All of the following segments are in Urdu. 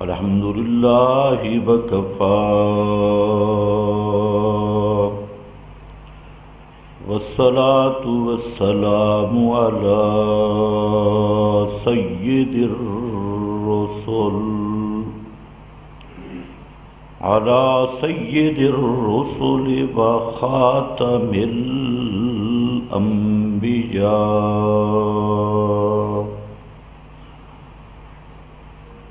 الحمد للہ وکفى والصلاة والسلام على سید الرسل وخاتم الأنبياء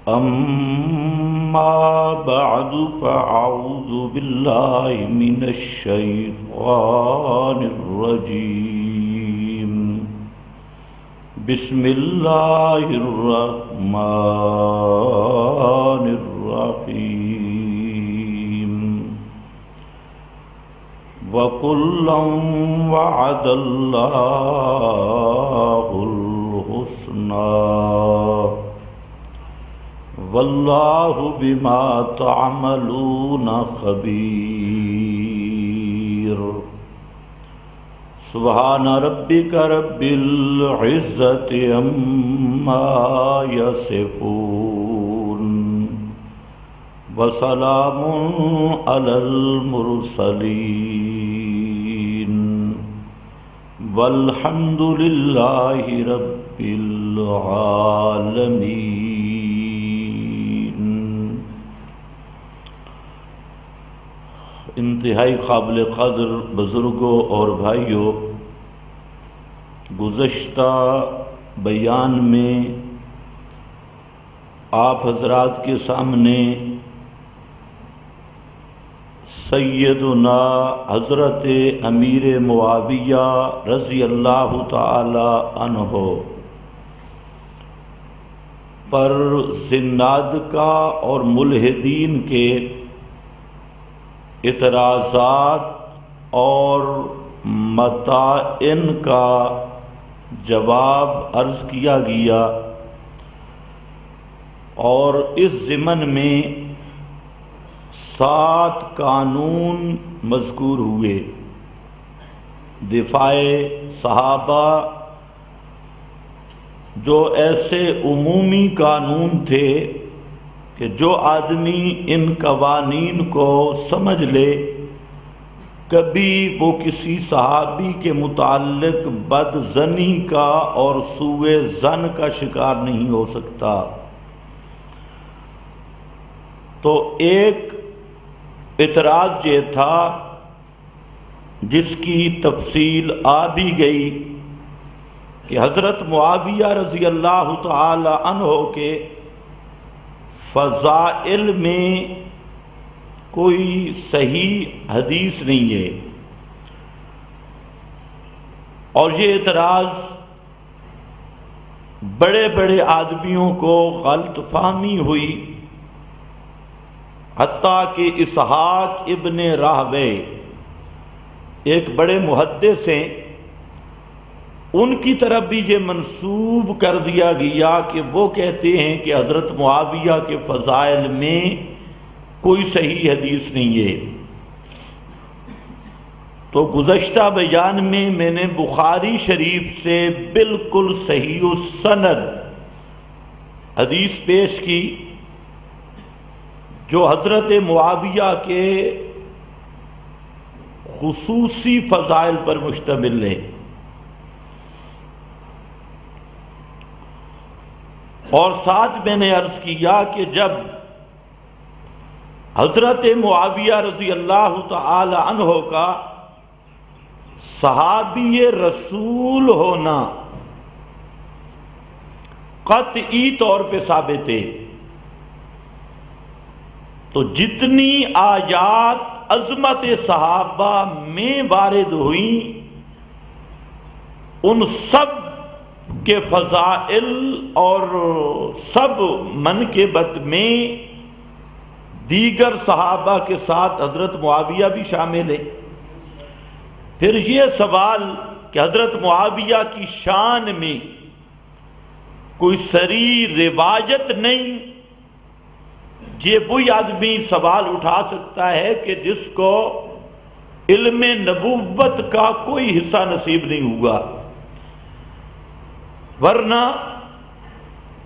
أما بعد فأعوذ بالله من الشيطان الرجيم بسم الله الرحمن الرحيم وكلا وعد الله الحسنى واللہ بما تعملون خبیر سبحان ربک رب العزت عما یصفون وسلام علی المرسلین والحمد للہ رب العالمین۔ انتہائی قابل قدر بزرگوں اور بھائیوں، گزشتہ بیان میں آپ حضرات کے سامنے سیدنا حضرت امیر معاویہ رضی اللہ تعالی عنہ پر زنادقہ اور ملحدین کے اعتراضات اور مطائن کا جواب عرض کیا گیا، اور اس ضمن میں 7 قانون مذکور ہوئے۔ دفاع صحابہ جو ایسے عمومی قانون تھے کہ جو آدمی ان قوانین کو سمجھ لے کبھی وہ کسی صحابی کے متعلق بد ظنی کا اور سوء ظن کا شکار نہیں ہو سکتا۔ تو ایک اعتراض یہ تھا جس کی تفصیل آ بھی گئی کہ حضرت معاویہ رضی اللہ تعالی عنہ کے فضائل میں کوئی صحیح حدیث نہیں ہے، اور یہ اعتراض بڑے بڑے آدمیوں کو غلط فہمی ہوئی، حتیٰ کہ اسحاق ابن راہوے ایک بڑے محدث ہیں، ان کی طرف بھی یہ منسوب کر دیا گیا کہ وہ کہتے ہیں کہ حضرت معاویہ کے فضائل میں کوئی صحیح حدیث نہیں ہے۔ تو گزشتہ بیان میں نے بخاری شریف سے بالکل صحیح السند حدیث پیش کی جو حضرت معاویہ کے خصوصی فضائل پر مشتمل ہے، اور ساتھ میں نے عرض کیا کہ جب حضرت معاویہ رضی اللہ تعالی عنہ کا صحابی رسول ہونا قطعی طور پہ ثابت ہے، تو جتنی آیات عظمت صحابہ میں وارد ہوئیں ان سب کے فضائل اور سب منقبت میں دیگر صحابہ کے ساتھ حضرت معاویہ بھی شامل ہے۔ پھر یہ سوال کہ حضرت معاویہ کی شان میں کوئی صریح روایت نہیں، یہ وہی آدمی سوال اٹھا سکتا ہے کہ جس کو علم نبوت کا کوئی حصہ نصیب نہیں ہوا، ورنہ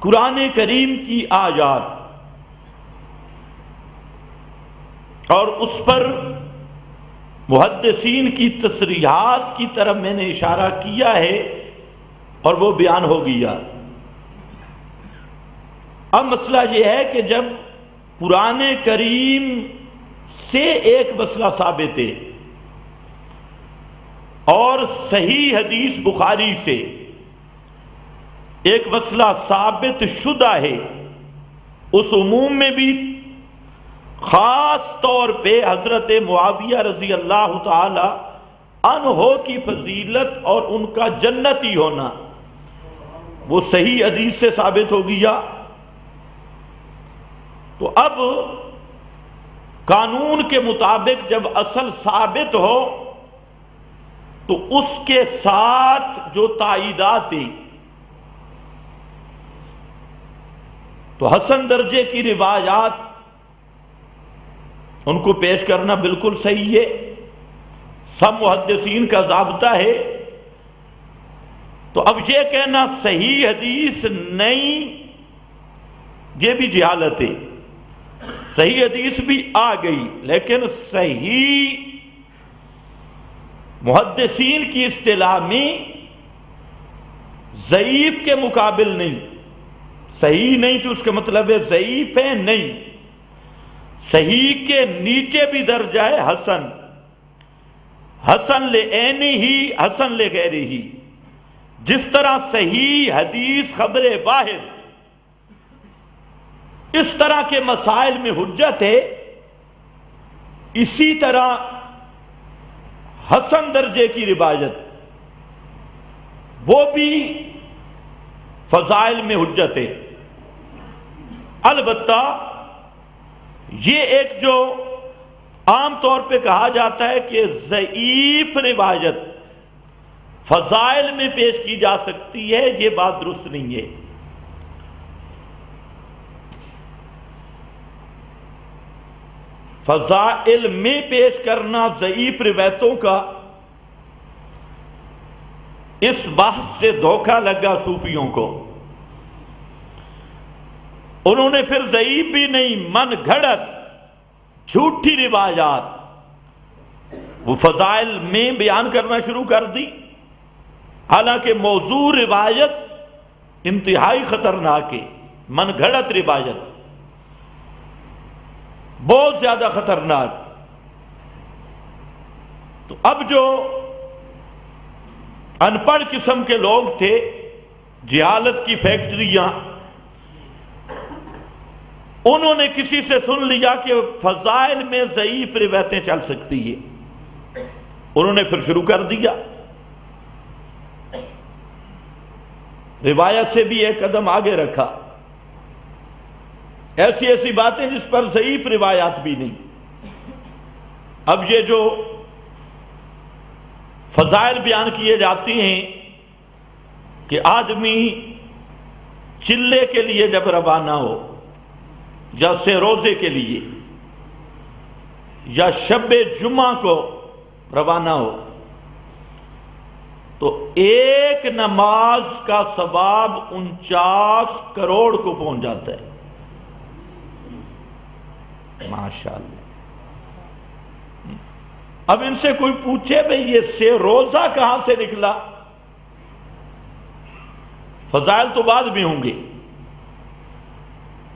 قرآن کریم کی آیات اور اس پر محدثین کی تصریحات کی طرف میں نے اشارہ کیا ہے اور وہ بیان ہو گیا۔ اب مسئلہ یہ ہے کہ جب قرآن کریم سے ایک مسئلہ ثابت ہے اور صحیح حدیث بخاری سے ایک مسئلہ ثابت شدہ ہے، اس عموم میں بھی خاص طور پہ حضرت معاویہ رضی اللہ تعالی عنہ کی فضیلت اور ان کا جنتی ہونا وہ صحیح حدیث سے ثابت ہو گیا۔ تو اب قانون کے مطابق جب اصل ثابت ہو تو اس کے ساتھ جو تائیدات ہیں تو حسن درجے کی روایات ان کو پیش کرنا بالکل صحیح ہے، سب محدثین کا ضابطہ ہے۔ تو اب یہ کہنا صحیح حدیث نہیں، یہ بھی جہالت ہے۔ صحیح حدیث بھی آ گئی لیکن صحیح محدثین کی اصطلاح میں ضعیف کے مقابل نہیں، صحیح نہیں تو اس کا مطلب ہے ضعیف ہے نہیں، صحیح کے نیچے بھی درجہ ہے حسن، حسن لعینہ ہی حسن لغیرہ ہی۔ جس طرح صحیح حدیث خبر واحد اس طرح کے مسائل میں حجت ہے، اسی طرح حسن درجے کی روایت وہ بھی فضائل میں حجت ہے۔ البتہ یہ ایک جو عام طور پہ کہا جاتا ہے کہ ضعیف روایت فضائل میں پیش کی جا سکتی ہے، یہ بات درست نہیں ہے۔ فضائل میں پیش کرنا ضعیف روایتوں کا، اس بحث سے دھوکہ لگا صوفیوں کو۔ انہوں نے پھر ضعیف بھی نہیں، من گھڑت جھوٹی روایات وہ فضائل میں بیان کرنا شروع کر دی، حالانکہ موضوع روایت انتہائی خطرناک ہے، من گھڑت روایت بہت زیادہ خطرناک۔ تو اب جو ان پڑھ قسم کے لوگ تھے، جہالت کی فیکٹریاں، انہوں نے کسی سے سن لیا کہ فضائل میں ضعیف روایتیں چل سکتی ہیں، انہوں نے پھر شروع کر دیا، روایت سے بھی ایک قدم آگے رکھا، ایسی ایسی باتیں جس پر ضعیف روایات بھی نہیں۔ اب یہ جو فضائل بیان کیے جاتے ہیں کہ آدمی چلے کے لیے جب روانہ ہو، جیسے روزے کے لیے یا شب جمعہ کو روانہ ہو، تو ایک نماز کا ثواب 49 کروڑ کو پہنچ جاتا ہے۔ ماشاءاللہ۔ اب ان سے کوئی پوچھے بھئی یہ سے روزہ کہاں سے نکلا؟ فضائل تو بعد بھی ہوں گے،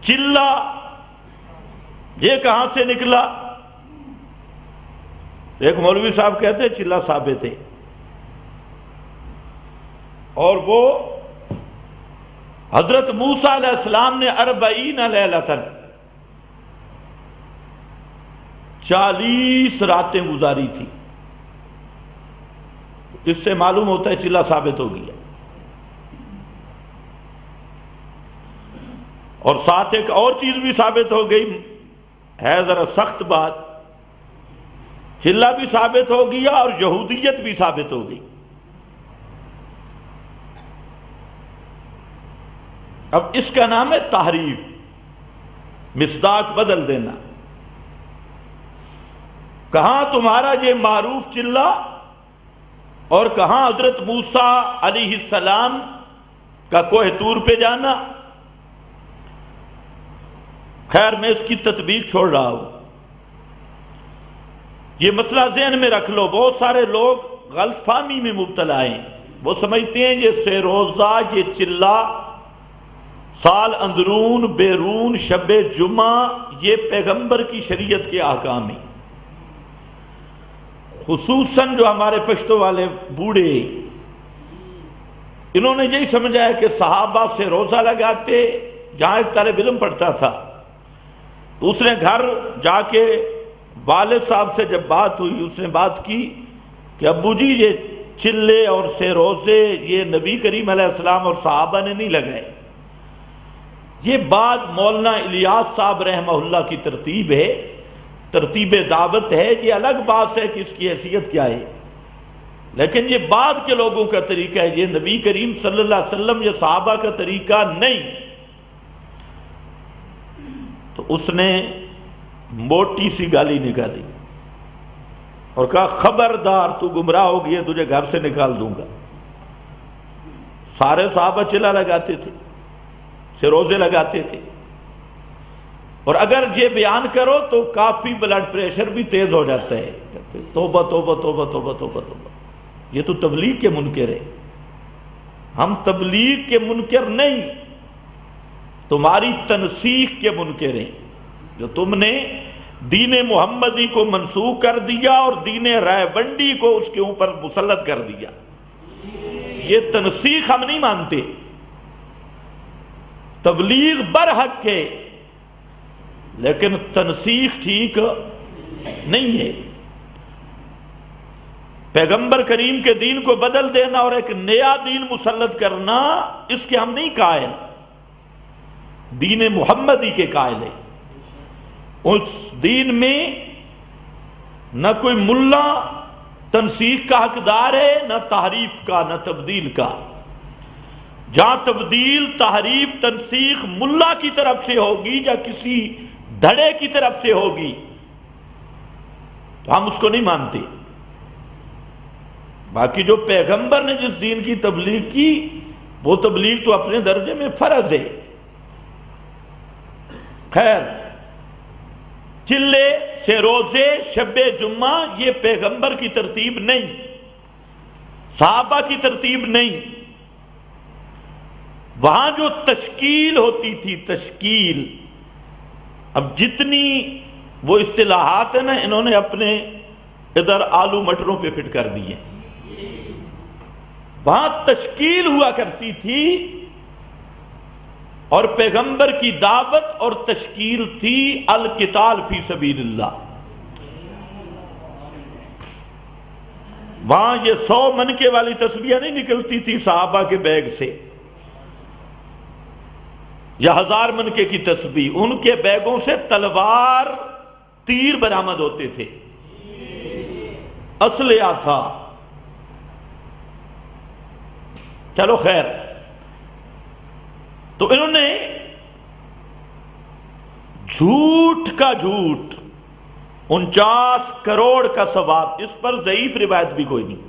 چلہ یہ کہاں سے نکلا؟ ایک مولوی صاحب کہتے ہیں چلہ ثابت ہے، اور وہ حضرت موسیٰ علیہ السلام نے 40 لیلۃ 40 راتیں گزاری تھی، اس سے معلوم ہوتا ہے چلہ ثابت ہو گیا۔ اور ساتھ ایک اور چیز بھی ثابت ہو گئی، ہے ذرا سخت بات، چلہ بھی ثابت ہو گیا اور یہودیت بھی ثابت ہو گئی۔ اب اس کا نام ہے تحریف، مصداق بدل دینا۔ کہاں تمہارا یہ معروف چلہ اور کہاں حضرت موسیٰ علیہ السلام کا کوہ طور پہ جانا؟ خیر میں اس کی تطبیق چھوڑ رہا ہوں۔ یہ مسئلہ ذہن میں رکھ لو، بہت سارے لوگ غلط فہمی میں مبتلا ہیں، وہ سمجھتے ہیں یہ سہ روزہ، یہ چلہ، سال اندرون بیرون، شب جمعہ، یہ پیغمبر کی شریعت کے احکام ہیں۔ خصوصاً جو ہمارے پشتو والے بوڑھے، انہوں نے یہی سمجھا ہے کہ صحابہ سے روزہ لگاتے۔ جہاں ایک طالب علم پڑھتا تھا تو اس نے گھر جا کے والد صاحب سے جب بات ہوئی، اس نے بات کی کہ ابو جی یہ چلے اور سے روزے یہ نبی کریم علیہ السلام اور صحابہ نے نہیں لگائے، یہ بات مولانا الیاس صاحب رحمہ اللہ کی ترتیب ہے، ترتیب دعوت ہے، یہ الگ بات ہے کہ اس کی حیثیت کیا ہے، لیکن یہ بعد کے لوگوں کا طریقہ ہے، یہ نبی کریم صلی اللہ علیہ وسلم یہ صحابہ کا طریقہ نہیں۔ تو اس نے موٹی سی گالی نکالی اور کہا خبردار تو گمراہ ہو گئی ہے، تجھے گھر سے نکال دوں گا۔ سارے صحابہ چلا لگاتے تھے، سے روزے لگاتے تھے، اور اگر یہ بیان کرو تو کافی بلڈ پریشر بھی تیز ہو جاتا ہے۔ توبہ توبہ توبہ توبہ توبہ توبہ، یہ تو تبلیغ کے منکر ہے، ہم تبلیغ کے منکر نہیں، تمہاری تنسیخ کے منکر ہیں، جو تم نے دین محمدی کو منسوخ کر دیا اور دین رائے بنڈی کو اس کے اوپر مسلط کر دیا۔ یہ تنسیخ ہم نہیں مانتے، تبلیغ برحق ہے لیکن تنسیخ ٹھیک نہیں ہے۔ پیغمبر کریم کے دین کو بدل دینا اور ایک نیا دین مسلط کرنا، اس کے ہم نہیں قائل، دین محمدی کے قائل ہیں۔ اس دین میں نہ کوئی ملا تنسیخ کا حقدار ہے، نہ تحریف کا، نہ تبدیل کا۔ جہاں تبدیل، تحریف، تنسیخ ملا کی طرف سے ہوگی یا کسی دھڑے کی طرف سے ہوگی تو ہم اس کو نہیں مانتے۔ باقی جو پیغمبر نے جس دین کی تبلیغ کی، وہ تبلیغ تو اپنے درجے میں فرض ہے۔ خیر، چلے سے روزے، شب جمعہ، یہ پیغمبر کی ترتیب نہیں، صحابہ کی ترتیب نہیں۔ وہاں جو تشکیل ہوتی تھی، تشکیل، اب جتنی وہ اصطلاحات ہیں نا، انہوں نے اپنے ادھر آلو مٹروں پہ فٹ کر دیے۔ وہاں تشکیل ہوا کرتی تھی اور پیغمبر کی دعوت اور تشکیل تھی القتال فی سبیل اللہ۔ وہاں یہ 100 منکے والی تسبیح نہیں نکلتی تھی صحابہ کے بیگ سے، یا 1000 منکے کی تسبیح، ان کے بیگوں سے تلوار، تیر برآمد ہوتے تھے، اسلحہ تھا۔ چلو خیر، تو انہوں نے جھوٹ کا جھوٹ، 49 کروڑ کا ثواب، اس پر ضعیف روایت بھی کوئی نہیں،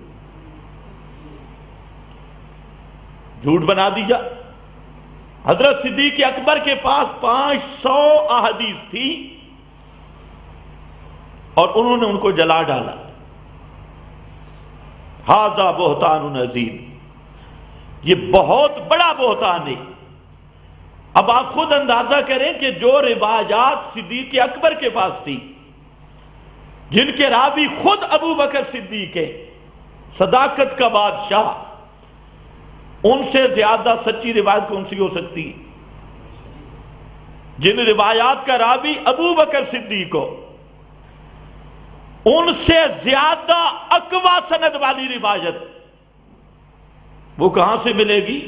جھوٹ بنا دیا۔ حضرت صدیق اکبر کے پاس 500 احادیث تھی اور انہوں نے ان کو جلا ڈالا۔ ھذا بہتان عظیم، یہ بہت بڑا بہتان ہے۔ اب آپ خود اندازہ کریں کہ جو روایات صدیق اکبر کے پاس تھی، جن کے راوی خود ابو بکر صدیق ہے، صداقت کا بادشاہ، ان سے زیادہ سچی روایت کون سی ہو سکتی؟ جن روایات کا راوی ابو بکر صدیق ہو، ان سے زیادہ اقوی سند والی روایت وہ کہاں سے ملے گی؟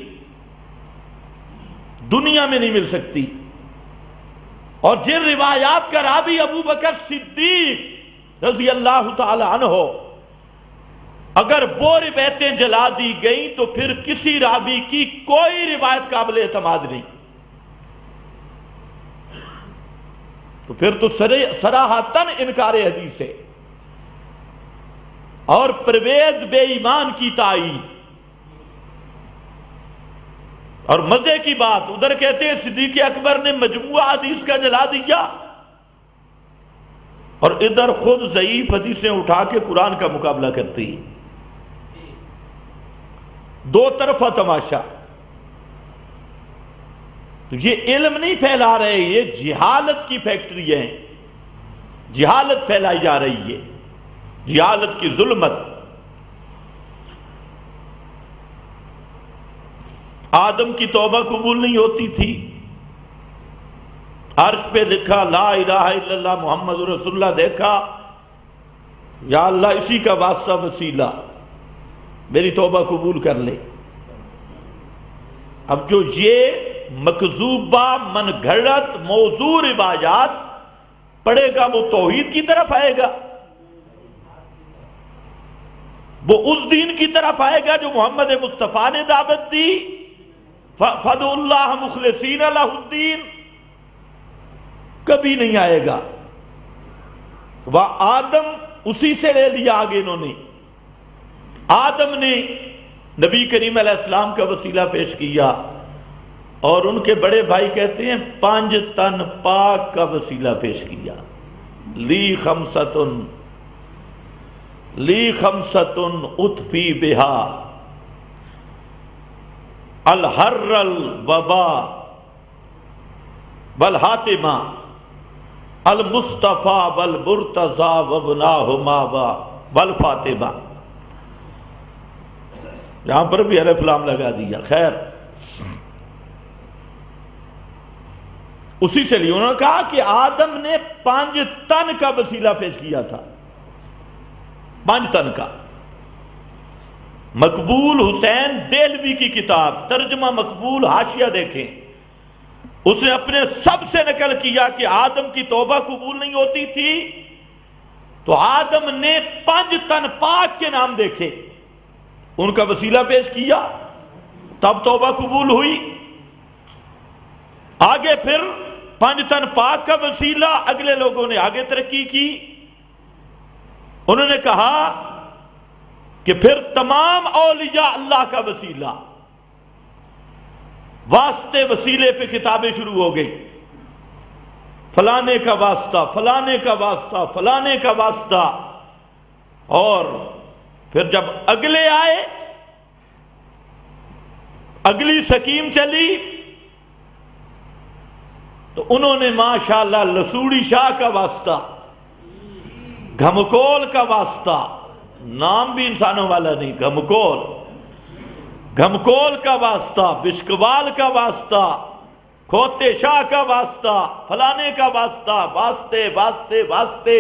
دنیا میں نہیں مل سکتی۔ اور جن روایات کا راوی ابو بکر صدیق رضی اللہ تعالی عنہ ہو، اگر وہ روایتیں جلا دی گئیں تو پھر کسی راوی کی کوئی روایت قابل اعتماد نہیں، تو پھر تو صراحتاً انکار حدیث ہے۔ اور پرویز بے ایمان کی تائید۔ اور مزے کی بات، ادھر کہتے ہیں صدیق اکبر نے مجموعہ حدیث کا جلا دیا، اور ادھر خود ضعیف حدیثیں اٹھا کے قرآن کا مقابلہ کرتی ہے. دو طرفہ تماشا. تو یہ علم نہیں پھیلا رہے، یہ جہالت کی فیکٹری ہیں، جہالت پھیلائی جا رہی ہے، جہالت کی ظلمت. آدم کی توبہ قبول نہیں ہوتی تھی، عرش پہ لکھا لا الہ الا اللہ محمد رسول اللہ، دیکھا یا اللہ اسی کا واسطہ وسیلہ میری توبہ قبول کر لے. اب جو یہ مکذوبہ من گھڑت موضوع روایات پڑھے گا وہ توحید کی طرف آئے گا، وہ اس دین کی طرف آئے گا جو محمد مصطفیٰ نے دعوت دی. فَادْعُوا اللَّهَ مُخْلِصِينَ لَهُ الدِّينَ، کبھی نہیں آئے گا. وہ آدم اسی سے لے لیا آگے انہوں نے. آدم نے نبی کریم علیہ السلام کا وسیلہ پیش کیا، اور ان کے بڑے بھائی کہتے ہیں 5 تن پاک کا وسیلہ پیش کیا. لی خمستن اطفی بہا الحر الوبا والحاتمہ المصطفیٰ والمرتضیٰ وابناہما والفاطمہ. یہاں پر بھی الف لام لگا دیا. خیر، اسی سے لیے انہوں نے کہا کہ آدم نے 5 تن کا وسیلہ پیش کیا تھا، 5 تن کا. مقبول حسین دہلوی کی کتاب ترجمہ مقبول حاشیہ دیکھیں، اس نے اپنے سب سے نقل کیا کہ آدم کی توبہ قبول نہیں ہوتی تھی تو آدم نے 5 تن پاک کے نام دیکھے، ان کا وسیلہ پیش کیا، تب توبہ قبول ہوئی. آگے پھر 5 تن پاک کا وسیلہ اگلے لوگوں نے آگے ترقی کی. انہوں نے کہا کہ پھر تمام اولیاء اللہ کا وسیلہ، واسطے وسیلے پہ کتابیں شروع ہو گئی. فلانے کا واسطہ، فلانے کا واسطہ، فلانے کا واسطہ. اور پھر جب اگلے آئے، اگلی سکیم چلی، تو انہوں نے ماشاءاللہ لسوڑی شاہ کا واسطہ، گھمکول کا واسطہ، نام بھی انسانوں والا نہیں، گھمکول کا واسطہ، بشکوال کا واسطہ، کھوتے شاہ کا واسطہ، فلانے کا واسطہ، واسطے واسطے واسطے.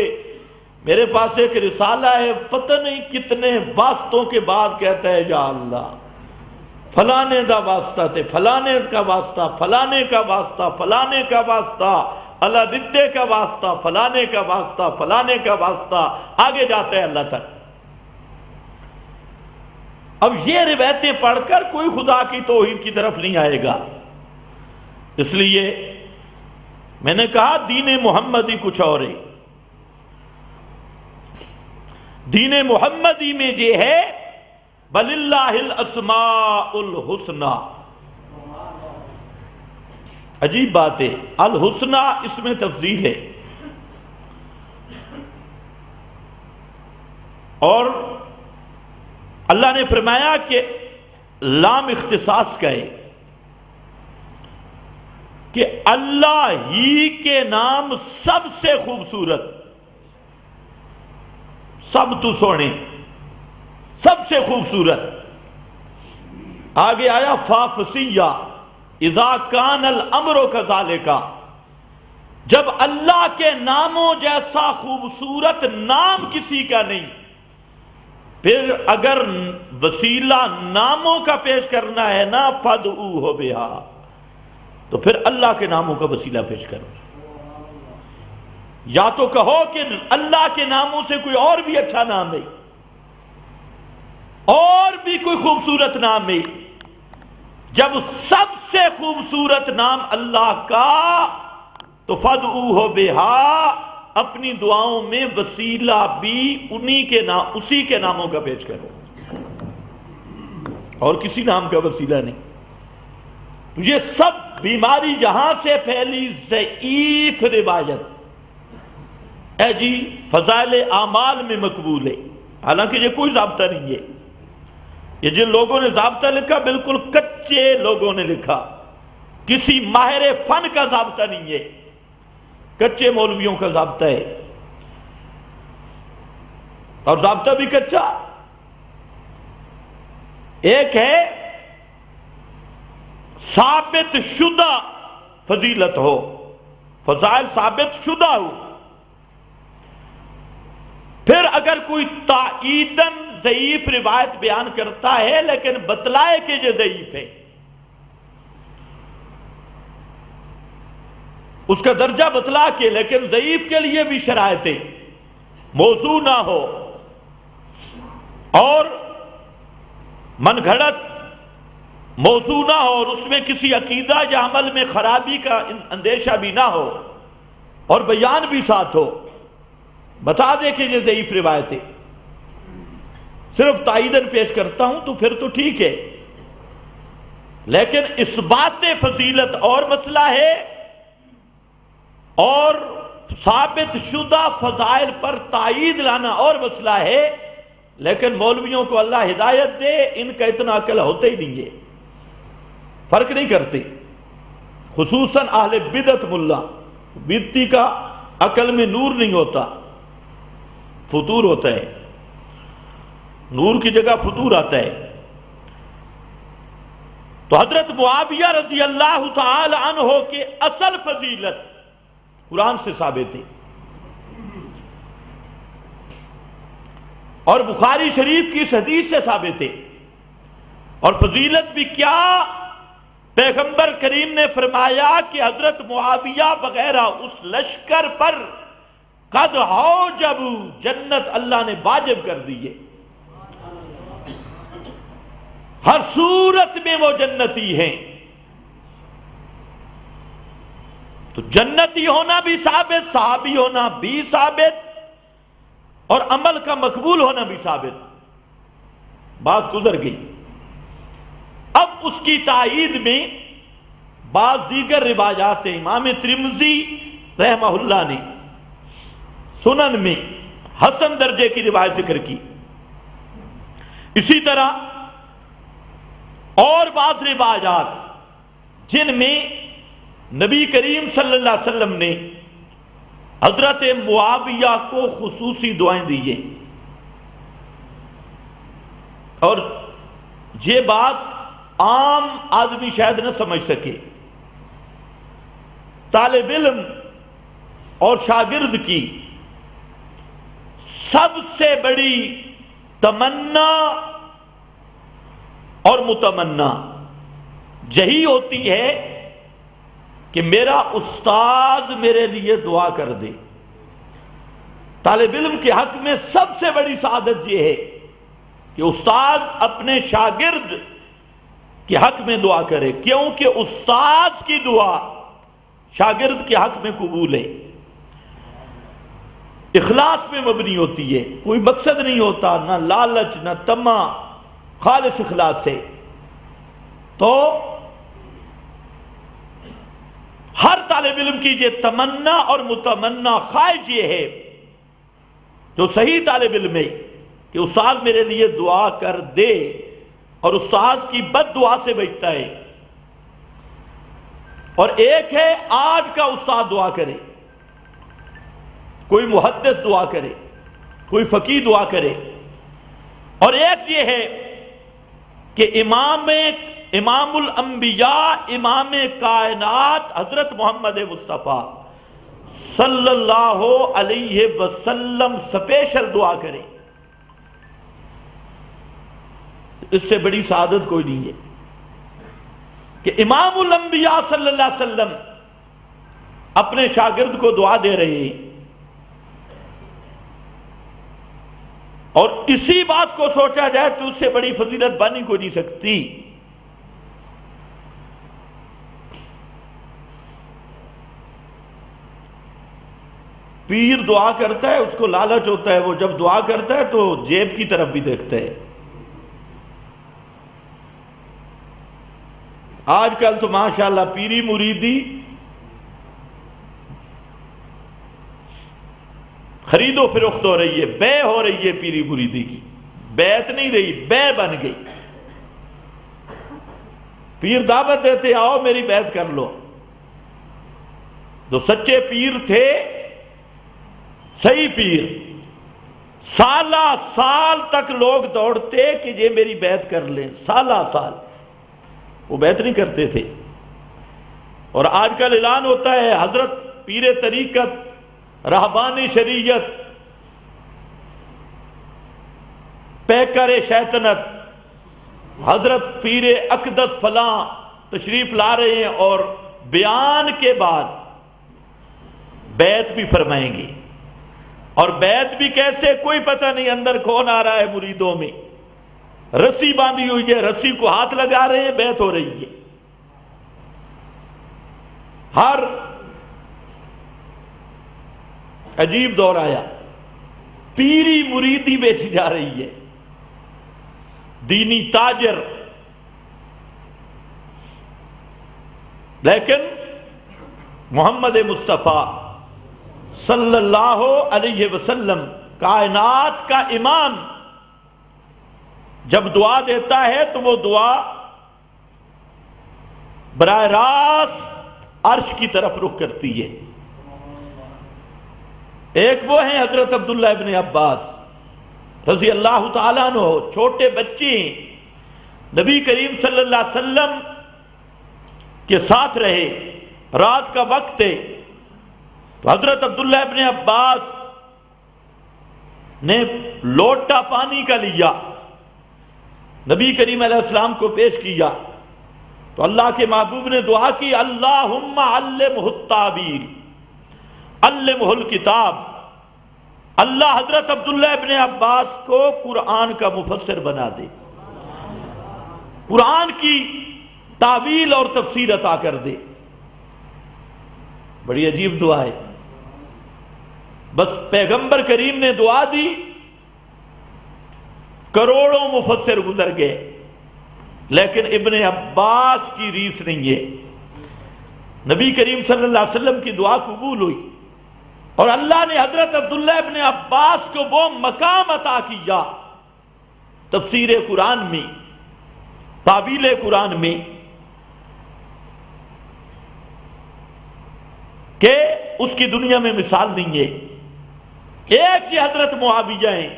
میرے پاس ایک رسالہ ہے، پتہ نہیں کتنے واسطوں کے بعد کہتا ہے یا اللہ فلانے دا واسطہ تے فلانے کا واسطہ، فلانے کا واسطہ، فلانے کا واسطہ، اللہ دتے کا واسطہ، فلانے کا واسطہ، فلانے کا واسطہ، آگے جاتا ہے اللہ تک. اب یہ روایتیں پڑھ کر کوئی خدا کی توحید کی طرف نہیں آئے گا. اس لیے میں نے کہا دین محمدی کچھ اور ہے. دین محمدی میں یہ ہے وَلِلَّهِ الْأَسْمَاءُ الْحُسْنَى. عجیب بات ہے، الحسنہ اس میں تفضیل ہے، اور اللہ نے فرمایا کہ لام اختصاص کا ہے کہ اللہ ہی کے نام سب سے خوبصورت، سب تو سونے، سب سے خوبصورت. آگے آیا فافسیہ اذا کان الامر کذالک، جب اللہ کے ناموں جیسا خوبصورت نام کسی کا نہیں، پھر اگر وسیلہ ناموں کا پیش کرنا ہے نا فادعوہ بہا، تو پھر اللہ کے ناموں کا وسیلہ پیش کرو. یا تو کہو کہ اللہ کے ناموں سے کوئی اور بھی اچھا نام ہے، اور بھی کوئی خوبصورت نام ہے. جب سب سے خوبصورت نام اللہ کا، تو فادعوہ بہا، اپنی دعاؤں میں وسیلہ بھی اسی کے ناموں کا پیش کرو، اور کسی نام کا وسیلہ نہیں. تو یہ سب بیماری جہاں سے پھیلی، ضعیف روایت، اے جی فضائل اعمال میں مقبول ہے، حالانکہ یہ کوئی ضابطہ نہیں ہے، یہ جن لوگوں نے ضابطہ لکھا بالکل کچے لوگوں نے لکھا، کسی ماہر فن کا ضابطہ نہیں ہے، کچے مولویوں کا ضابطہ ہے، اور ضابطہ بھی کچا۔ ایک ہے ثابت شدہ فضیلت ہو، فضائل ثابت شدہ ہو، پھر اگر کوئی تائیداً ضعیف روایت بیان کرتا ہے لیکن بتلائے کہ یہ ضعیف ہے، اس کا درجہ بتلا کے، لیکن ضعیف کے لیے بھی شرائطیں، موضوع نہ ہو اور من گھڑت موضوع نہ ہو، اور اس میں کسی عقیدہ یا عمل میں خرابی کا اندیشہ بھی نہ ہو، اور بیان بھی ساتھ ہو، بتا دے کہ یہ ضعیف روایت ہے، صرف تائیداً پیش کرتا ہوں تو پھر تو ٹھیک ہے، لیکن اس بات فضیلت اور مسئلہ ہے، اور ثابت شدہ فضائل پر تائید لانا اور مسئلہ ہے۔ لیکن مولویوں کو اللہ ہدایت دے، ان کا اتنا عقل ہوتے ہی نہیں ہے، فرق نہیں کرتے، خصوصاً اہل بدعت ملا، بدعتی کا عقل میں نور نہیں ہوتا، فطور ہوتا ہے، نور کی جگہ فطور آتا ہے۔ تو حضرت معاویہ رضی اللہ تعالی عنہ کے اصل فضیلت قرآن سے ثابت ہے، اور بخاری شریف کی اس حدیث سے ثابت ہے، اور فضیلت بھی کیا، پیغمبر کریم نے فرمایا کہ حضرت معاویہ وغیرہ اس لشکر پر قد حوجب، جنت اللہ نے واجب کر دی ہے، ہر صورت میں وہ جنتی ہیں۔ تو جنتی ہونا بھی ثابت، صحابی ہونا بھی ثابت، اور عمل کا مقبول ہونا بھی ثابت، بات گزر گئی۔ اب اس کی تائید میں بعض دیگر روایات امام ترمذی رحمہ اللہ نے سنن میں حسن درجے کی روایت ذکر کی، اسی طرح اور بعض روایات جن میں نبی کریم صلی اللہ علیہ وسلم نے حضرت معاویہ کو خصوصی دعائیں دی ہیں، اور یہ بات عام آدمی شاید نہ سمجھ سکے، طالب علم اور شاگرد کی سب سے بڑی تمنا اور متمنا یہی ہوتی ہے کہ میرا استاذ میرے لیے دعا کر دے۔ طالب علم کے حق میں سب سے بڑی سعادت یہ ہے کہ استاذ اپنے شاگرد کے حق میں دعا کرے، کیونکہ استاذ کی دعا شاگرد کے حق میں قبول ہے، اخلاص پہ مبنی ہوتی ہے، کوئی مقصد نہیں ہوتا، نہ لالچ نہ طمع، خالص اخلاص سے۔ تو ہر طالب علم کی یہ تمنا اور متمنا خواہش یہ ہے، جو صحیح طالب علم ہے، کہ استاد میرے لیے دعا کر دے، اور استاد کی بد دعا سے بچتا ہے۔ اور ایک ہے آج کا استاد دعا کرے، کوئی محدث دعا کرے، کوئی فقیہ دعا کرے، اور ایک یہ ہے کہ امام الانبیاء، امام کائنات حضرت محمد مصطفیٰ صلی اللہ علیہ وسلم اسپیشل دعا کرے۔ اس سے بڑی سعادت کوئی نہیں ہے کہ امام الانبیاء صلی اللہ علیہ وسلم اپنے شاگرد کو دعا دے رہے ہیں، اور اسی بات کو سوچا جائے تو اس سے بڑی فضیلت بن ہی کوئی نہیں سکتی۔ پیر دعا کرتا ہے، اس کو لالچ ہوتا ہے، وہ جب دعا کرتا ہے تو جیب کی طرف بھی دیکھتا ہے۔ آج کل تو ماشاءاللہ پیری مریدی خرید و فروخت ہو رہی ہے، بے ہو رہی ہے پیری مریدی کی، بیعت نہیں رہی، بے بن گئی۔ پیر دعوت دیتے آؤ میری بیعت کر لو۔ جو سچے پیر تھے، صحیح پیر، سالہ سال تک لوگ دوڑتے کہ یہ میری بیعت کر لیں، سالہ سال وہ بیعت نہیں کرتے تھے۔ اور آج کل اعلان ہوتا ہے حضرت پیر طریقت، رہبان شریعت، پیکر شیطنت، حضرت پیر اقدس فلاں تشریف لا رہے ہیں، اور بیان کے بعد بیعت بھی فرمائیں گے۔ اور بیعت بھی کیسے، کوئی پتہ نہیں اندر کون آ رہا ہے مریدوں میں، رسی باندھی ہوئی ہے، رسی کو ہاتھ لگا رہے ہیں، بیعت ہو رہی ہے۔ ہر عجیب دور آیا، پیری مریدی بیچی جا رہی ہے، دینی تاجر۔ لیکن محمد مصطفیٰ صلی اللہ علیہ وسلم، کائنات کا امام، جب دعا دیتا ہے تو وہ دعا براہ راست عرش کی طرف رخ کرتی ہے۔ ایک وہ ہیں حضرت عبداللہ ابن عباس رضی اللہ تعالیٰ عنہ، چھوٹے بچے نبی کریم صلی اللہ علیہ وسلم کے ساتھ رہے، رات کا وقت ہے، تو حضرت عبداللہ ابن عباس نے لوٹا پانی کا لیا، نبی کریم علیہ السلام کو پیش کیا، تو اللہ کے محبوب نے دعا کی، اللہم علمہ التعبیر، علمہ الکتاب۔ اللہ حضرت عبداللہ ابن عباس کو قرآن کا مفسر بنا دے، قرآن کی تعویل اور تفسیر عطا کر دے۔ بڑی عجیب دعا ہے، بس پیغمبر کریم نے دعا دی، کروڑوں مفسر گزر گئے، لیکن ابن عباس کی ریس نہیں ہے۔ نبی کریم صلی اللہ علیہ وسلم کی دعا قبول ہوئی، اور اللہ نے حضرت عبداللہ ابن عباس کو وہ مقام عطا کیا تفسیر قرآن میں، تعویل قرآن میں، کہ اس کی دنیا میں مثال نہیں ہے۔ ایک یہ حضرت معاویہ ہیں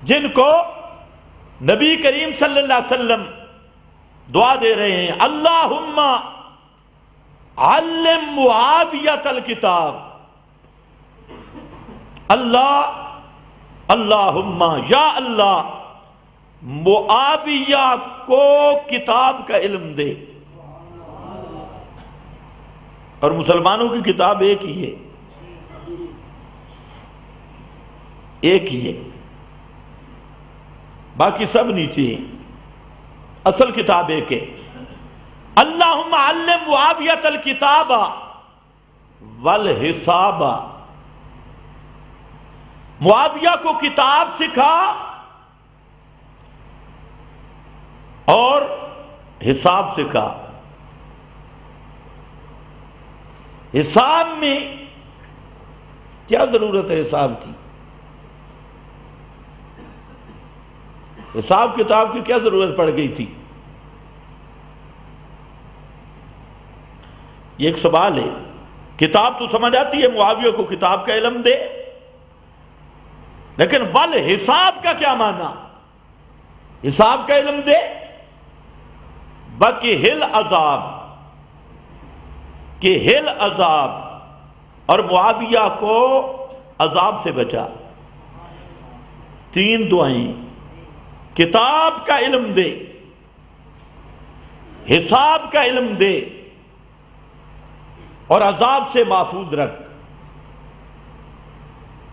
جن کو نبی کریم صلی اللہ علیہ وسلم دعا دے رہے ہیں، اللہم علم معاویۃ الکتاب، اللہم یا اللہ معاویہ کو کتاب کا علم دے۔ اور مسلمانوں کی کتاب ایک ہی ہے، ایک ہی ہے، باقی سب نیچے ہیں، اصل کتاب ایک ہے۔ اللہم علم معاویۃ الکتاب والحساب، معاویہ کو کتاب سکھا اور حساب سکھا۔ حساب میں کیا ضرورت ہے حساب کی؟ حساب کتاب کی کیا ضرورت پڑ گئی تھی؟ یہ ایک سوال ہے۔ کتاب تو سمجھ آتی ہے، معاویہ کو کتاب کا علم دے، لیکن حساب کا کیا معنی؟ حساب کا علم دے، باقی ہل عذاب کہ ہل عذاب، اور معاویہ کو عذاب سے بچا۔ تین دعائیں، کتاب کا علم دے، حساب کا علم دے، اور عذاب سے محفوظ رکھ۔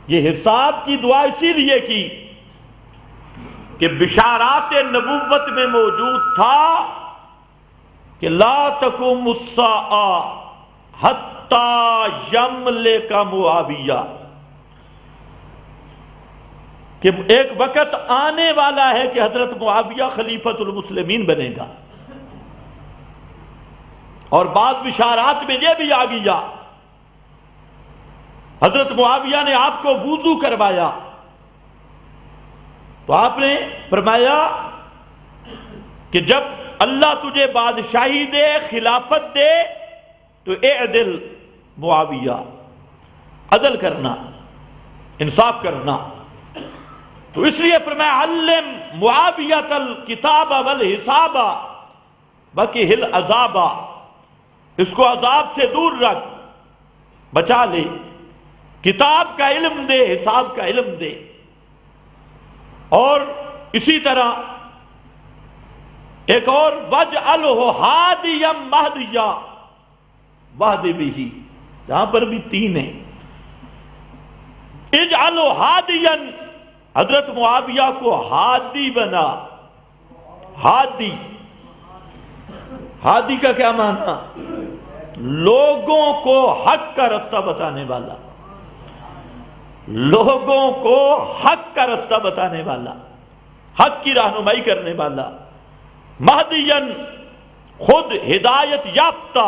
یہ حساب کی دعا اسی لیے کی کہ بشارات نبوت میں موجود تھا کہ لا تقوم الساعہ حتی یملک معاویہ، کہ ایک وقت آنے والا ہے کہ حضرت معاویہ خلیفۃ المسلمین بنے گا۔ اور بعض بشارات میں یہ بھی آ گیا حضرت معاویہ نے آپ کو وضو کروایا تو آپ نے فرمایا کہ جب اللہ تجھے بادشاہی دے، خلافت دے، تو اعدل معاویہ، عدل کرنا، انصاف کرنا۔ تو اس لیے فرمایا علم معاویۃ الکتاب والحساب وقہ العذاب، اس کو عذاب سے دور رکھ، بچا لے، کتاب کا علم دے، حساب کا علم دے۔ اور اسی طرح ایک اور وَاجْعَلْهُ هَادِيًا مَهْدِيًا وَاهْدِ بِهِ، جہاں پر بھی تین ہیں۔ اجعلوا ہادیًا، حضرت معاویہ کو ہادی بنا۔ ہادی، ہادی کا کیا معنی؟ لوگوں کو حق کا رستہ بتانے والا، لوگوں کو حق کا رستہ بتانے والا، حق کی رہنمائی کرنے والا۔ مہدیًا، خود ہدایت یافتہ،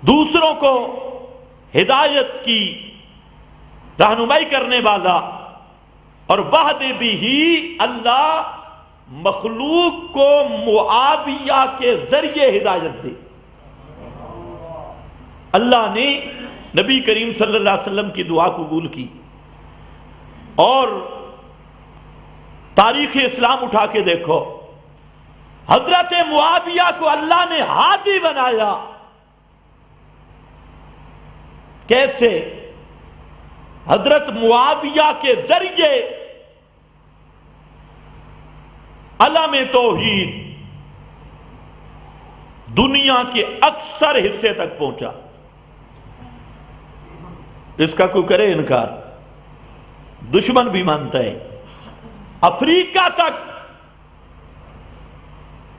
دوسروں کو ہدایت کی رہنمائی کرنے والا۔ اور وعد بھی، اللہ مخلوق کو معاویہ کے ذریعے ہدایت دے۔ اللہ نے نبی کریم صلی اللہ علیہ وسلم کی دعا قبول کی، اور تاریخ اسلام اٹھا کے دیکھو، حضرت معاویہ کو اللہ نے ہادی بنایا۔ کیسے؟ حضرت معاویہ کے ذریعے علم توحید دنیا کے اکثر حصے تک پہنچا۔ اس کا کوئی کرے انکار، دشمن بھی مانتا ہے۔ افریقہ تک،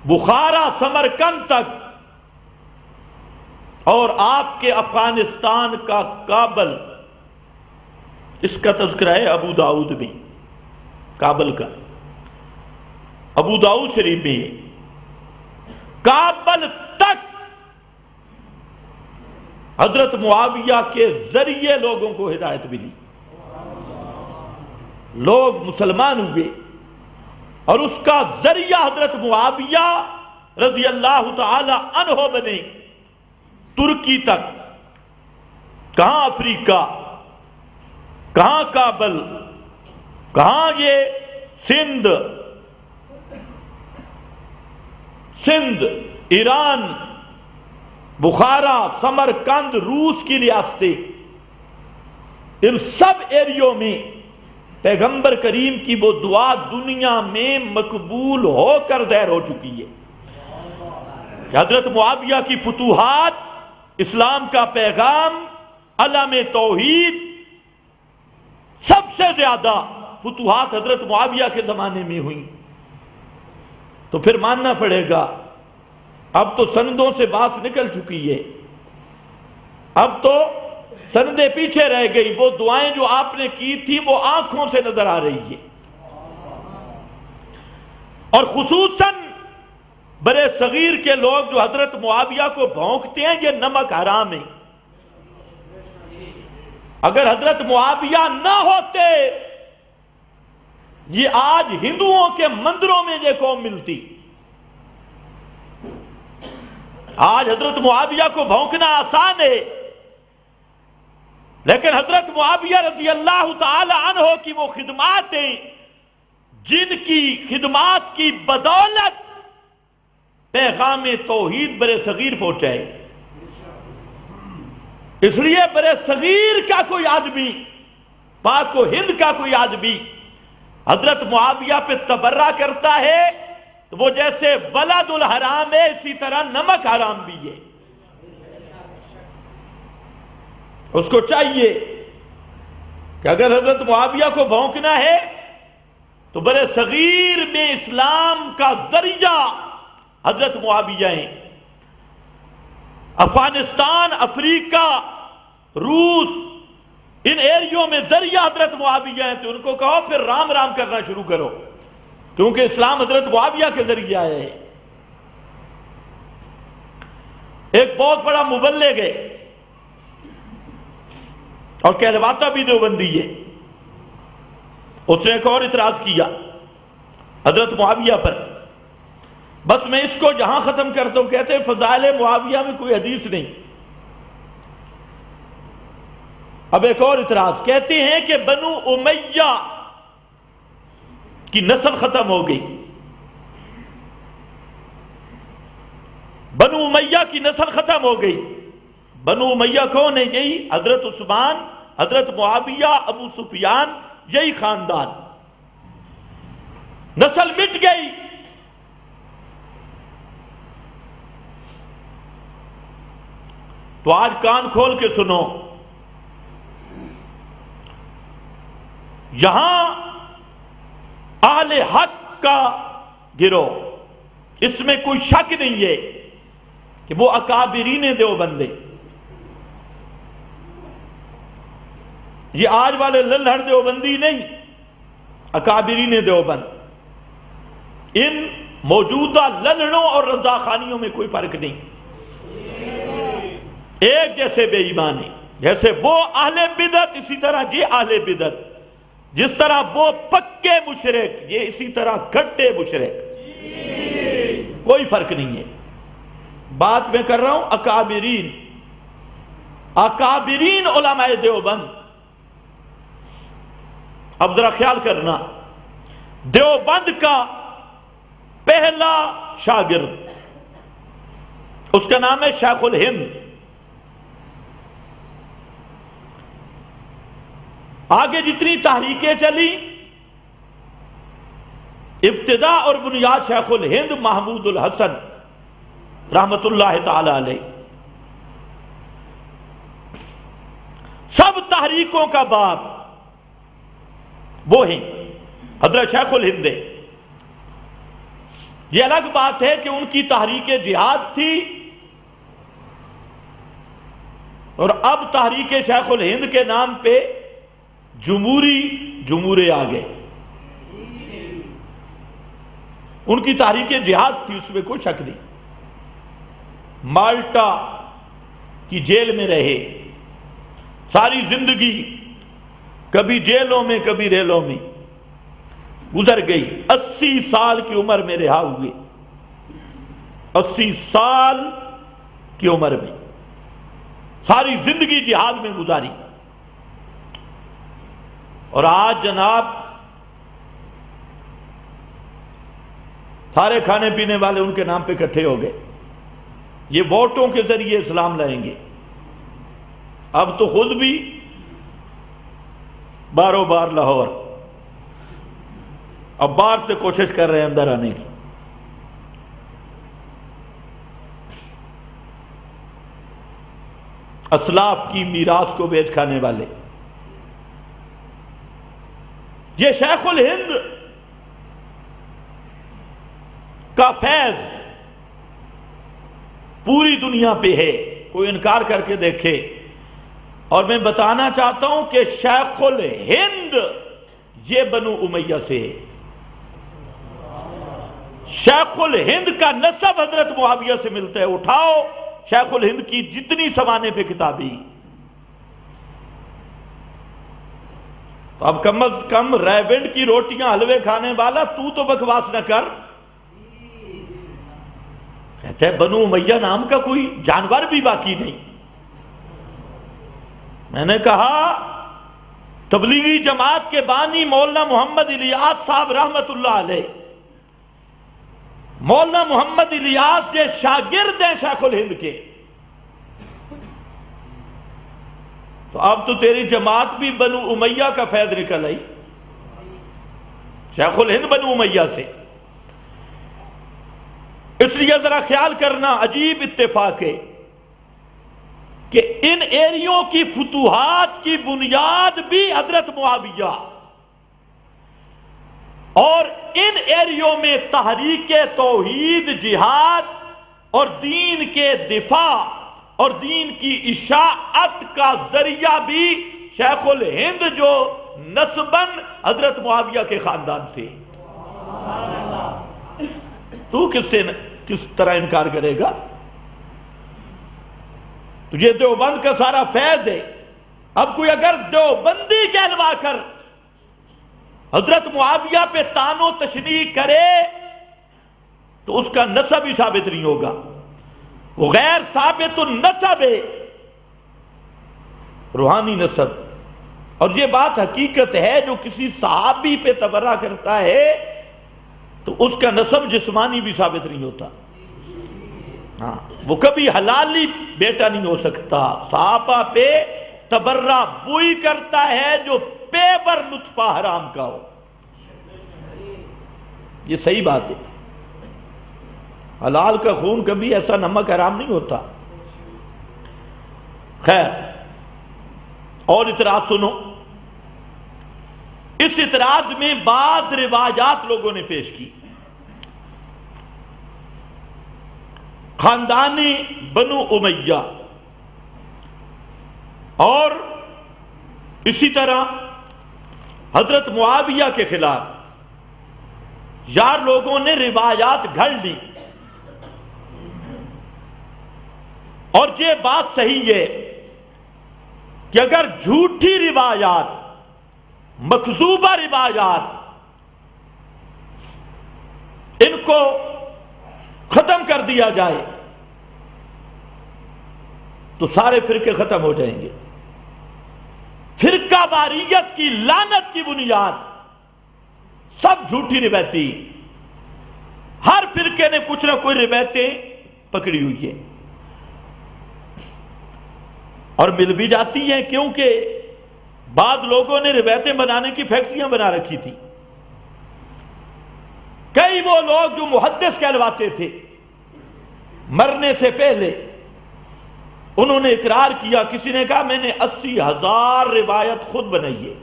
بخارا، سمرقند تک، اور آپ کے افغانستان کا کابل، اس کا تذکرہ ہے ابو داؤد میں، کابل کا ابو داؤد شریف میں ہے۔ کابل تک حضرت معاویہ کے ذریعے لوگوں کو ہدایت ملی، لوگ مسلمان ہوئے، اور اس کا ذریعہ حضرت معاویہ رضی اللہ تعالی عنہ بنے۔ ترکی تک، کہاں افریقہ، کہاں کابل، کہاں یہ سندھ، ایران، بخارا، سمرقند، روس کی ریاستیں، ان سب ایریوں میں پیغمبر کریم کی وہ دعا دنیا میں مقبول ہو کر ظاہر ہو چکی ہے کہ حضرت معاویہ کی فتوحات، اسلام کا پیغام، علم توحید، سب سے زیادہ فتوحات حضرت معاویہ کے زمانے میں ہوئیں۔ تو پھر ماننا پڑے گا، اب تو سندوں سے بات نکل چکی ہے، اب تو سندیں پیچھے رہ گئی، وہ دعائیں جو آپ نے کی تھی وہ آنکھوں سے نظر آ رہی ہے۔ اور خصوصاً برے صغیر کے لوگ جو حضرت معاویہ کو بھونکتے ہیں، یہ نمک حرام ہے۔ اگر حضرت معاویہ نہ ہوتے، یہ آج ہندوؤں کے مندروں میں یہ قوم ملتی۔ آج حضرت معاویہ کو بھونکنا آسان ہے، لیکن حضرت معاویہ رضی اللہ تعالی عنہ کی وہ خدمات ہیں جن کی خدمات کی بدولت پیغام توحید برے صغیر پہنچائے۔ اس لیے برے صغیر کا کوئی آدمی، پاک و ہند کا کوئی آدمی حضرت معاویہ پہ تبرہ کرتا ہے تو وہ جیسے بلد الحرام ہے، اسی طرح نمک حرام بھی ہے۔ اس کو چاہیے کہ اگر حضرت معاویہ کو بھونکنا ہے تو برے صغیر میں اسلام کا ذریعہ حضرت معاویہ ہیں۔ افغانستان، افریقہ، روس، ان ایریوں میں ذریعہ حضرت معاویہ ہیں، تو ان کو کہو پھر رام رام کرنا شروع کرو، کیونکہ اسلام حضرت معاویہ کے ذریعے آیا ہے۔ ایک بہت بڑا مبلغ ہے، اور کہلواتا بھی دیوبندی ہے۔ اس نے ایک اور اعتراض کیا حضرت معاویہ پر، بس میں اس کو جہاں ختم کرتا ہوں، کہتے ہیں فضائل معاویہ میں کوئی حدیث نہیں۔ اب ایک اور اعتراض، کہتے ہیں کہ بنو امیہ کی نسل ختم ہو گئی۔ بنو امیہ کی نسل ختم ہو گئی۔ بنو امیہ کون ہے؟ یہی حضرت عثمان، حضرت معاویہ، ابو سفیان، یہی خاندان، نسل مٹ گئی۔ تو آج کان کھول کے سنو، یہاں اہل حق کا گروہ، اس میں کوئی شک نہیں ہے کہ وہ اکابرین دیوبندے، یہ آج والے للہڑ دیوبندی نہیں، اکابرین دیوبند۔ ان موجودہ للڑوں اور رضاخانیوں میں کوئی فرق نہیں، ایک جیسے بے ایمان ہیں۔ جیسے وہ اہل بدعت، اسی طرح یہ اہل بدعت، جس طرح وہ پکے مشرک، یہ اسی طرح گھٹے مشرک، کوئی فرق نہیں ہے۔ بات میں کر رہا ہوں اکابرین، اکابرین علماء دیوبند۔ اب ذرا خیال کرنا، دیوبند کا پہلا شاگرد، اس کا نام ہے شیخ الہند۔ آگے جتنی تحریکیں چلی، ابتدا اور بنیاد شیخ الہند محمود الحسن رحمت اللہ تعالی علیہ، سب تحریکوں کا باپ وہ ہیں حضرت شیخ الہند۔ یہ الگ بات ہے کہ ان کی تحریک جہاد تھی، اور اب تحریک شیخ الہند کے نام پہ جمہورے آ گئے۔ ان کی تحریک جہاد تھی، اس میں کوئی شک نہیں۔ مالٹا کی جیل میں رہے، ساری زندگی کبھی جیلوں میں کبھی ریلوں میں گزر گئی۔ 80 سال کی عمر میں رہا ہوئے، 80 سال کی عمر میں ساری زندگی جہاد میں گزاری، اور آج جناب سارے کھانے پینے والے ان کے نام پہ اکٹھے ہو گئے، یہ ووٹوں کے ذریعے اسلام لائیں گے۔ اب تو خود بھی باروں بار لاہور، اب باہر سے کوشش کر رہے ہیں اندر آنے کی۔ اسلاف کی میراث کو بیچ کھانے والے، یہ شیخ الہند کا فیض پوری دنیا پہ ہے، کوئی انکار کر کے دیکھے۔ اور میں بتانا چاہتا ہوں کہ شیخ الہند یہ بنو امیہ سے ہے۔ شیخ الہند کا نسب حضرت معاویہ سے ملتا ہے۔ اٹھاؤ شیخ الہند کی جتنی زمانے پہ کتابیں، تو اب کم از کم ریونڈ کی روٹیاں حلوے کھانے والا تو بکواس نہ کر۔ کہتے ہیں بنو امیہ نام کا کوئی جانور بھی باقی نہیں۔ میں نے کہا تبلیغی جماعت کے بانی مولانا محمد الیاس صاحب رحمت اللہ علیہ، مولانا محمد الیاس یہ شاگرد ہیں شیخ الہند کے، تو اب تو تیری جماعت بھی بنو امیہ کا فیض نکل آئی، شیخ الہند بنو امیہ سے۔ اس لیے ذرا خیال کرنا، عجیب اتفاق ہے کہ ان ایریوں کی فتوحات کی بنیاد بھی حضرت معاویہ، اور ان ایریوں میں تحریک توحید، جہاد اور دین کے دفاع اور دین کی اشاعت کا ذریعہ بھی شیخ الہند جو نسباً حضرت معاویہ کے خاندان سے۔ تو کس طرح انکار کرے گا؟ تو یہ دیوبند کا سارا فیض ہے، اب کوئی اگر دیوبندی کہلوا کر حضرت معاویہ پہ طعن و تشنیع کرے تو اس کا نسب ہی ثابت نہیں ہوگا، وہ غیر ثابت النسب ہے، روحانی نسب۔ اور یہ بات حقیقت ہے، جو کسی صحابی پہ تبرہ کرتا ہے تو اس کا نسب جسمانی بھی ثابت نہیں ہوتا، ہاں وہ کبھی حلالی بیٹا نہیں ہو سکتا۔ صحابہ پہ تبرہ وہی کرتا ہے جو پیبر نطفہ حرام کا ہو، یہ صحیح بات ہے۔ حلال کا خون کبھی ایسا نمک حرام نہیں ہوتا۔ خیر، اور اعتراض سنو۔ اس اعتراض میں بعض روایات لوگوں نے پیش کی۔ خاندان بنو امیہ اور اسی طرح حضرت معاویہ کے خلاف یار لوگوں نے روایات گھڑ لی، اور یہ بات صحیح ہے کہ اگر جھوٹی روایات، مکذوبہ روایات، ان کو ختم کر دیا جائے تو سارے فرقے ختم ہو جائیں گے۔ فرقہ واریت کی لعنت کی بنیاد سب جھوٹی روایتی، ہر فرقے نے کچھ نہ کوئی روایتیں پکڑی ہوئی ہیں، اور مل بھی جاتی ہیں، کیونکہ بعض لوگوں نے روایتیں بنانے کی فیکٹریاں بنا رکھی تھی۔ کئی وہ لوگ جو محدث کہلواتے تھے، مرنے سے پہلے انہوں نے اقرار کیا، کسی نے کہا میں نے 80,000 روایت خود بنائی ہے،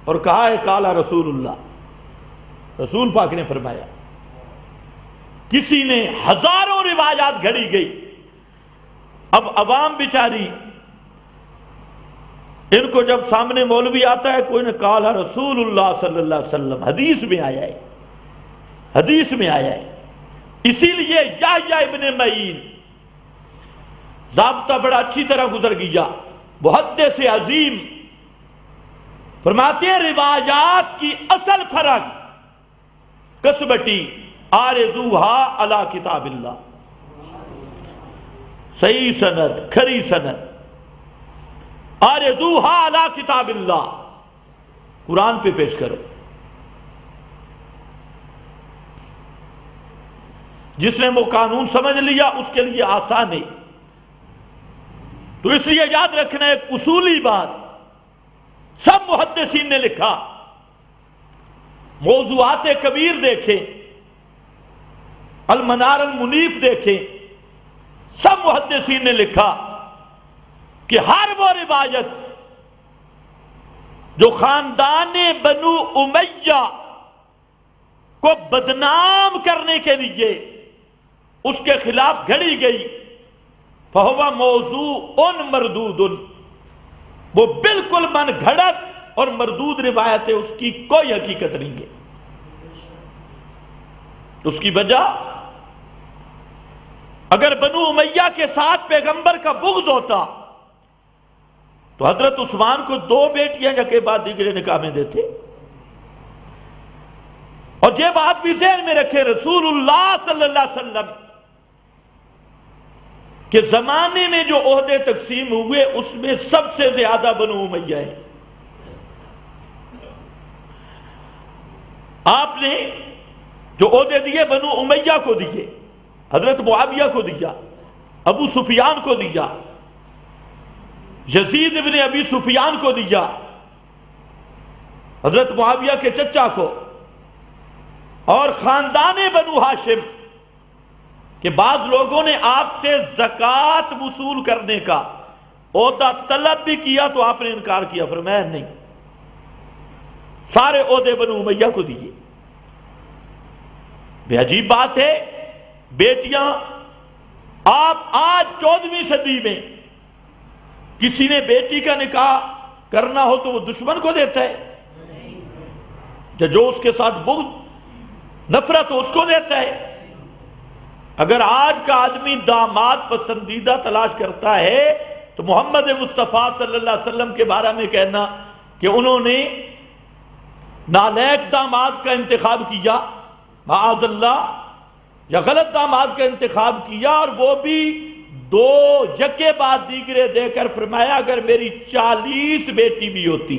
اور کہا ہے قال رسول اللہ، رسول پاک نے فرمایا۔ کسی نے ہزاروں روایات گھڑی گئی۔ اب عوام بیچاری، ان کو جب سامنے مولوی آتا ہے، کوئی نے قال رسول اللہ صلی اللہ علیہ وسلم، حدیث میں آیا ہے، حدیث میں آیا ہے۔ اسی لیے یحییٰ ابن معین ضابطہ بڑا اچھی طرح گزر گیا، محدث عظیم، فرماتے ہیں روایات کی اصل فرق قسمتی آرزوہا علی کتاب اللہ، صحیح سند، کھری سند، آرزوہا علی کتاب اللہ، قرآن پہ پیش کرو۔ جس نے وہ قانون سمجھ لیا اس کے لیے آسان ہے۔ تو اس لیے یاد رکھنا ایک اصولی بات، سب محدثین نے لکھا، موضوعات کبیر دیکھیں، المنار المنیف دیکھیں، سب محدثین نے لکھا کہ ہر وہ روایت جو خاندان بنو امیہ کو بدنام کرنے کے لیے اس کے خلاف گھڑی گئی، فہو موضوع مردود، وہ بالکل من گھڑت اور مردود روایت ہے، اس کی کوئی حقیقت نہیں ہے۔ اس کی وجہ، اگر بنو امیہ کے ساتھ پیغمبر کا بغض ہوتا تو حضرت عثمان کو 2 بیٹیاں کے بعد دیگرے نکاح میں دیتے۔ اور یہ بات بھی ذہن میں رکھے، رسول اللہ صلی اللہ علیہ وسلم کے زمانے میں جو عہدے تقسیم ہوئے اس میں سب سے زیادہ بنو امیہ ہے۔ آپ نے جو عہدے دیے بنو امیہ کو دیے، حضرت معاویہ کو دیا، ابو سفیان کو دیا، یزید ابن ابی سفیان کو دیا، حضرت معاویہ کے چچا کو، اور خاندان بنو ہاشم کہ بعض لوگوں نے آپ سے زکوٰۃ وصول کرنے کا عہدہ طلب بھی کیا تو آپ نے انکار کیا، فرمایا نہیں، سارے عہدے بنو امیہ کو دیے۔ بے عجیب بات ہے، بیٹیاں آپ آج 14ویں صدی میں کسی نے بیٹی کا نکاح کرنا ہو تو وہ دشمن کو دیتا ہے، جو اس کے ساتھ بغض نفرت ہو اس کو دیتا ہے۔ اگر آج کا آدمی داماد پسندیدہ تلاش کرتا ہے تو محمد مصطفیٰ صلی اللہ علیہ وسلم کے بارے میں کہنا کہ انہوں نے نالائق داماد کا انتخاب کیا معاذ اللہ، یا غلط داماد کا انتخاب کیا، اور وہ بھی 2 یکے بعد دیگرے دے کر فرمایا اگر میری 40 بیٹی بھی ہوتی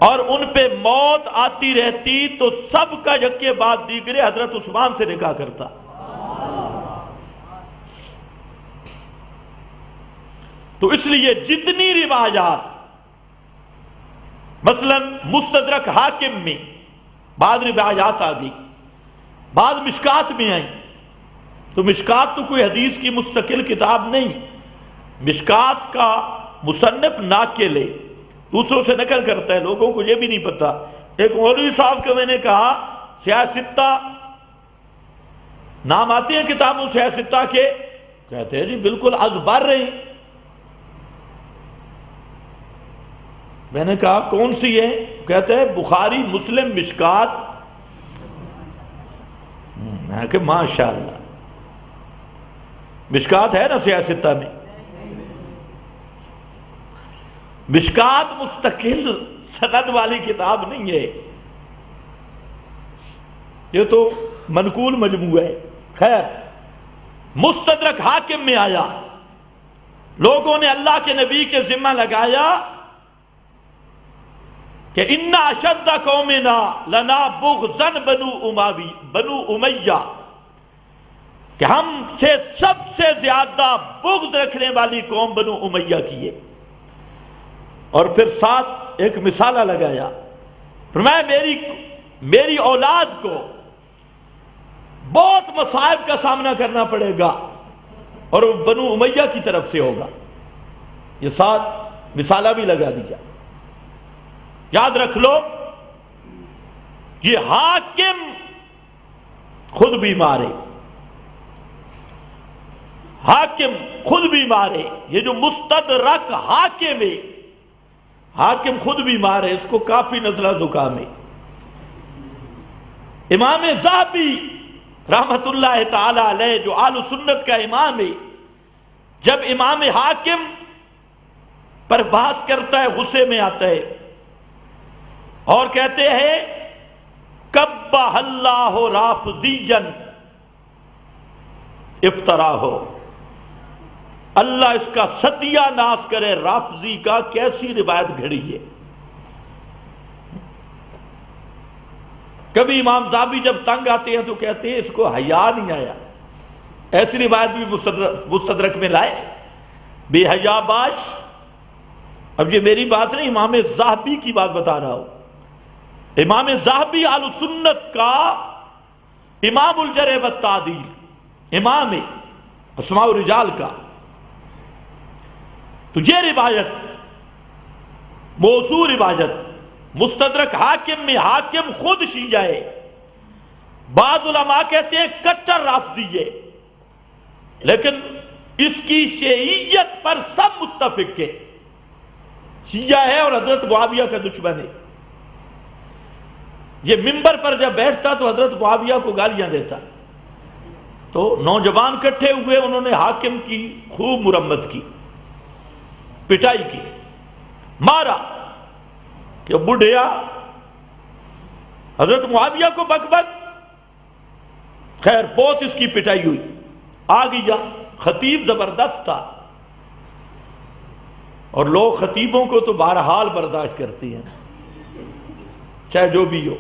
اور ان پہ موت آتی رہتی تو سب کا یکے بعد دیگرے حضرت عثمان سے نکاح کرتا۔ تو اس لیے جتنی روایات مثلا مستدرک حاکم میں بعض روایات آ گئی، بعض مشکات میں آئیں، تو مشکات تو کوئی حدیث کی مستقل کتاب نہیں، مشکات کا مصنف ناقل ہے، دوسروں سے نقل کرتا ہے، لوگوں کو یہ بھی نہیں پتا۔ ایک مولوی صاحب کو میں نے کہا سیاہ ستہ نام آتے ہیں کتابوں سیاہ ستہ کے؟ کہتے ہیں جی بالکل از بر رہے ہیں۔ میں نے کہا کون سی ہے؟ کہتے ہیں بخاری مسلم مشکات۔ میں نے کہا ماشاءاللہ، مشکات ہے نا سیاہ ستہ میں؟ مشکات مستقل سند والی کتاب نہیں ہے، یہ تو منقول مجموعہ ہے۔ خیر، مستدرک حاکم میں آیا، لوگوں نے اللہ کے نبی کے ذمہ لگایا کہ اِنَّ أَشَدَّ قَوْمِنَا لَنَا بُغْضًا بنو امیہ، کہ ہم سے سب سے زیادہ بغض رکھنے والی قوم بنو امیہ کی ہے۔ اور پھر ساتھ ایک مثالہ لگایا، فرمایا میری اولاد کو بہت مصائب کا سامنا کرنا پڑے گا اور وہ بنو امیہ کی طرف سے ہوگا۔ یہ ساتھ مثالہ بھی لگا دیا۔ یاد رکھ لو یہ حاکم خود بیمار ہے، حاکم خود بیمار ہے، یہ جو مستدرک حاکم ہے حاکم خود بیمار ہے، اس کو کافی نزلہ زکام ہے۔ امام ذہبی رحمت اللہ تعالی علیہ جو اہل سنت کا امام ہے، جب امام حاکم پر بحث کرتا ہے غصے میں آتا ہے اور کہتے ہیں قبح اللہ رافضیا افطرا ہو، اللہ اس کا ستیہ ناش کرے رافضی کا، کیسی روایت گھڑی ہے۔ کبھی امام ذہبی جب تنگ آتے ہیں تو کہتے ہیں اس کو حیا نہیں آیا، ایسی روایت بھی مستدرک میں لائے، بے حیا باش۔ اب یہ میری بات نہیں، امام ذہبی کی بات بتا رہا ہوں۔ امام ذہبی اہل سنت کا امام الجرح والتعدیل، امام اسماء الرجال کا۔ تو یہ روایت موضوع روایت مستدرک حاکم میں حاکم خود شیعہ ہے، بعض علماء کہتے ہیں کٹر رافضی ہے، لیکن اس کی شیعیت پر سب متفق ہے، شیعہ ہے اور حضرت معاویہ کا دشمن ہے۔ یہ منبر پر جب بیٹھتا تو حضرت معاویہ کو گالیاں دیتا، تو نوجوان کٹھے ہوئے، انہوں نے حاکم کی خوب مرمت کی، پٹائی کی، مارا کہ بڑھیا حضرت معاویہ کو بک بک۔ خیر بہت اس کی پٹائی ہوئی، آ گیا خطیب زبردست تھا، اور لوگ خطیبوں کو تو بہرحال برداشت کرتے ہیں چاہے جو بھی ہو۔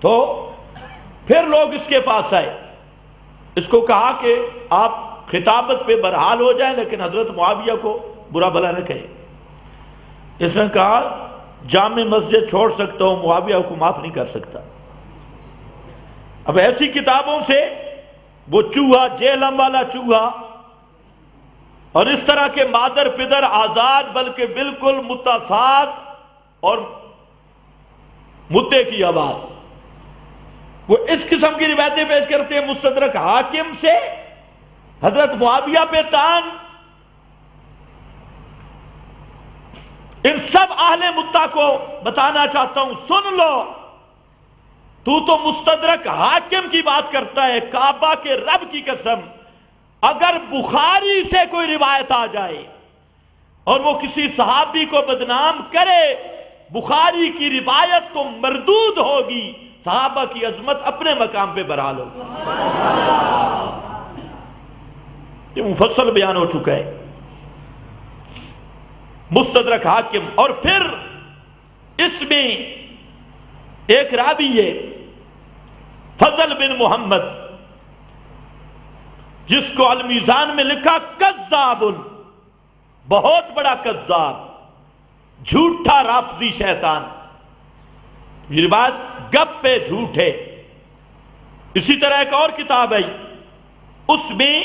تو پھر لوگ اس کے پاس آئے، اس کو کہا کہ آپ خطابت پہ برحال ہو جائیں لیکن حضرت معاویہ کو برا بھلا نہ کہیں۔ اس نے کہا جامع مسجد چھوڑ سکتا ہوں، معاویہ کو معاف نہیں کر سکتا۔ اب ایسی کتابوں سے وہ چوہا، جہلم والا چوہا، اور اس طرح کے مادر پدر آزاد بلکہ بالکل متصاد اور مدعے کی آواز، وہ اس قسم کی روایتیں پیش کرتے ہیں مستدرک حاکم سے حضرت معاویہ پہ تان۔ ان سب اہل مدعا کو بتانا چاہتا ہوں، سن لو، تو مستدرک حاکم کی بات کرتا ہے، کعبہ کے رب کی قسم اگر بخاری سے کوئی روایت آ جائے اور وہ کسی صحابی کو بدنام کرے، بخاری کی روایت تو مردود ہوگی، صحابہ کی عظمت اپنے مقام پہ بحال ہوگی۔ یہ مفصل بیان ہو چکا ہے، مستدرک حاکم۔ اور پھر اس میں ایک راوی ہے فضل بن محمد، جس کو المیزان میں لکھا کذاب، بہت بڑا کذاب، جھوٹا رافضی شیطان، یہ روایت گپ پہ جھوٹ ہے۔ اسی طرح ایک اور کتاب ہے، اس میں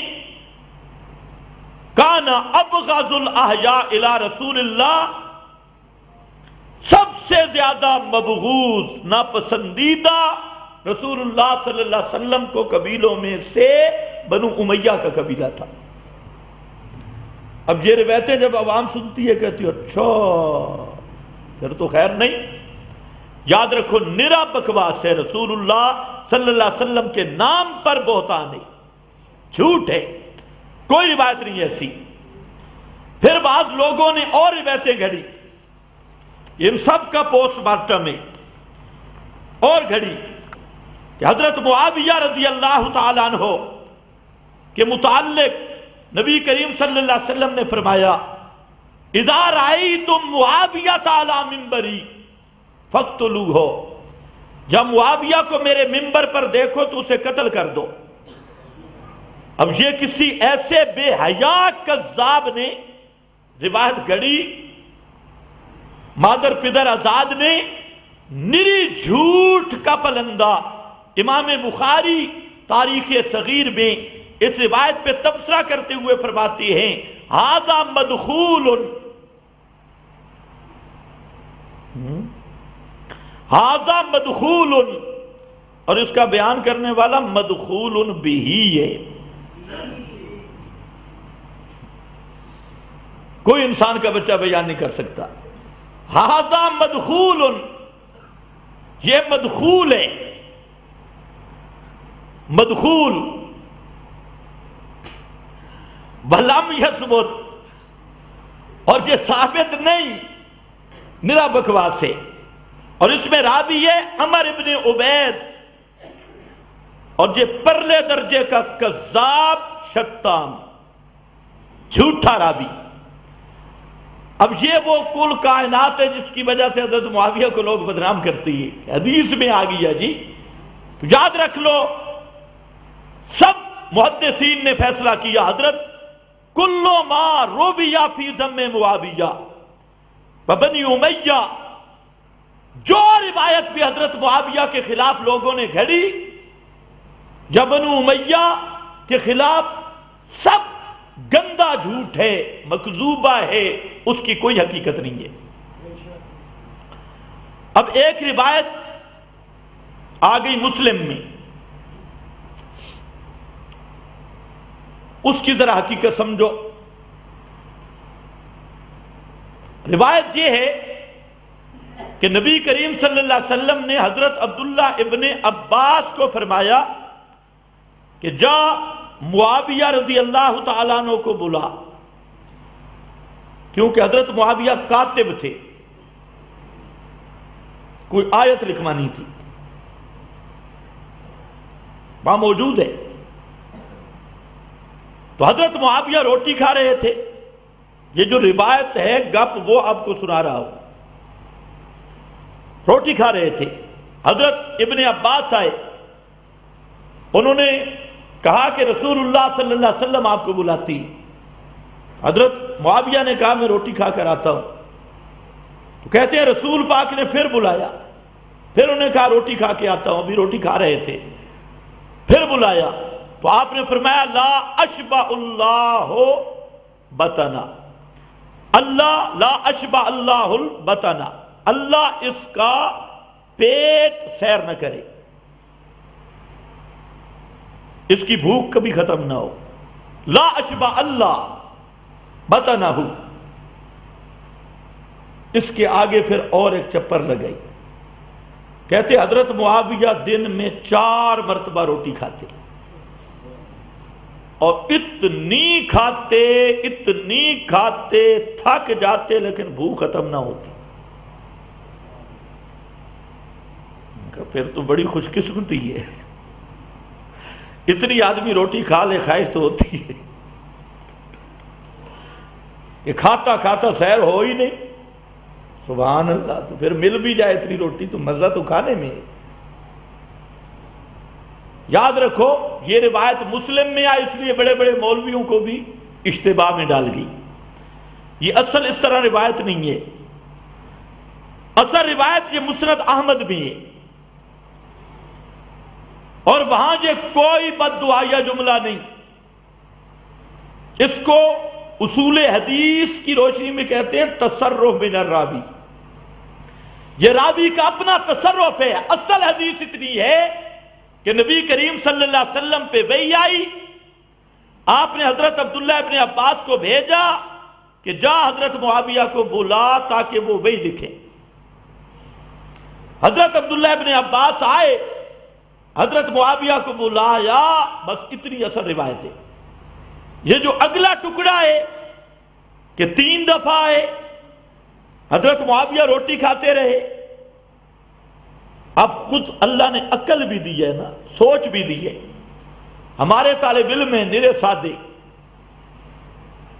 کانا ابغض الاحیاء الی رسول اللہ، سب سے زیادہ مبغوض، ناپسندیدہ رسول اللہ صلی اللہ علیہ وسلم کو قبیلوں میں سے بنو امیہ کا قبیلہ تھا۔ اب یہ روایتیں جب عوام سنتی ہے کہتی ہے اچھا پھر تو خیر نہیں۔ یاد رکھو نرا بکواس ہے، رسول اللہ صلی اللہ علیہ وسلم کے نام پر بہتان ہے، جھوٹ ہے، کوئی روایت نہیں ایسی۔ پھر بعض لوگوں نے اور روایتیں گھڑی، ان سب کا پوسٹ مارٹم ہے، اور گھڑی کہ حضرت معاویہ رضی اللہ تعالیٰ عنہ کے متعلق نبی کریم صلی اللہ علیہ وسلم نے فرمایا اذا رأیتم معاویہ علی منبری فاقتلوہ، جب معاویہ کو میرے منبر پر دیکھو تو اسے قتل کر دو۔ اب یہ کسی ایسے بے حیا کذاب نے روایت گھڑی، مادر پدر آزاد نے، نری جھوٹ کا پلندہ۔ امام بخاری تاریخ صغیر میں اس روایت پہ تبصرہ کرتے ہوئے فرماتے ہیں ھذا مدخول، ھذا مدخول، اور اس کا بیان کرنے والا مدخول بہی ہے۔ کوئی انسان کا بچہ بیان نہیں کر سکتا۔ ھذا مدخول، یہ مدخول ہے، مدخول ولم یثبت، اور یہ ثابت نہیں، نرا بکواس ہے۔ اور اس میں راوی ہے عمر ابن عبید، اور یہ پرلے درجے کا کذاب شتام، جھوٹا راوی۔ اب یہ وہ کل کائنات ہے جس کی وجہ سے حضرت معاویہ کو لوگ بدنام کرتی ہے، حدیث میں آ گیا جی۔ تو یاد رکھ لو، سب محدثین نے فیصلہ کیا حضرت کلو ما رویہ فی ذم معاویہ وبنی امیہ، جو روایت بھی حضرت معاویہ کے خلاف لوگوں نے گھڑی یا بنو امیہ کے خلاف، سب گندا جھوٹ ہے، مکذوبہ ہے، اس کی کوئی حقیقت نہیں ہے۔ اب ایک روایت آ گئی مسلم میں، اس کی ذرا حقیقت سمجھو۔ روایت یہ ہے کہ نبی کریم صلی اللہ علیہ وسلم نے حضرت عبداللہ ابن عباس کو فرمایا کہ جا معاویہ رضی اللہ تعالیٰ عنہ کو بلا، کیونکہ حضرت معاویہ کاتب تھے، کوئی آیت لکھوانی تھی، وہاں موجود ہے۔ تو حضرت معاویہ روٹی کھا رہے تھے، یہ جو روایت ہے گپ وہ آپ کو سنا رہا ہوں، روٹی کھا رہے تھے، حضرت ابن عباس آئے، انہوں نے کہا کہ رسول اللہ صلی اللہ علیہ وسلم آپ کو بلاتی۔ حضرت معاویہ نے کہا میں روٹی کھا کر آتا ہوں۔ تو کہتے ہیں رسول پاک نے پھر بلایا، پھر انہوں نے کہا روٹی کھا کے آتا ہوں، ابھی روٹی کھا رہے تھے، پھر بلایا تو آپ نے فرمایا لا اشبع اللہ بطنا، اللہ لا اشبع اللہ البطنا، اللہ اس کا پیٹ سیر نہ کرے، اس کی بھوک کبھی ختم نہ ہو، لا اشبع اللہ بطنہ۔ اس کے آگے پھر اور ایک چپر لگائی، کہتے حضرت معاویہ دن میں 4 مرتبہ روٹی کھاتے، اور اتنی کھاتے تھک جاتے لیکن بھوک ختم نہ ہوتی. پھر تو بڑی خوش قسمتی ہے، اتنی آدمی روٹی کھا لے خواہش تو ہوتی ہے کہ کھاتا کھاتا سیر ہو ہی نہیں. سبحان اللہ. تو پھر مل بھی جائے اتنی روٹی تو مزہ تو کھانے میں. یاد رکھو یہ روایت مسلم میں آئی، اس لیے بڑے بڑے مولویوں کو بھی اشتباہ میں ڈال گئی. یہ اصل اس طرح روایت نہیں ہے. اصل روایت یہ مسند احمد میں ہے، اور وہاں یہ کوئی بد دعائیہ جملہ نہیں. اس کو اصول حدیث کی روشنی میں کہتے ہیں تصرف من الراوی. یہ راوی کا اپنا تصرف ہے. اصل حدیث اتنی ہے کہ نبی کریم صلی اللہ علیہ وسلم پہ وحی آئی، آپ نے حضرت عبداللہ ابن عباس کو بھیجا کہ جا حضرت معاویہ کو بولا تاکہ وہ وحی لکھیں. حضرت عبداللہ ابن عباس آئے، حضرت معاویہ کو بلایا. بس اتنی اصل روایت ہے. یہ جو اگلا ٹکڑا ہے کہ 3 دفعہ آئے، حضرت معاویہ روٹی کھاتے رہے. اب خود اللہ نے عقل بھی دی ہے نا، سوچ بھی دی ہے. ہمارے طالب علم ہیں نرے سادے،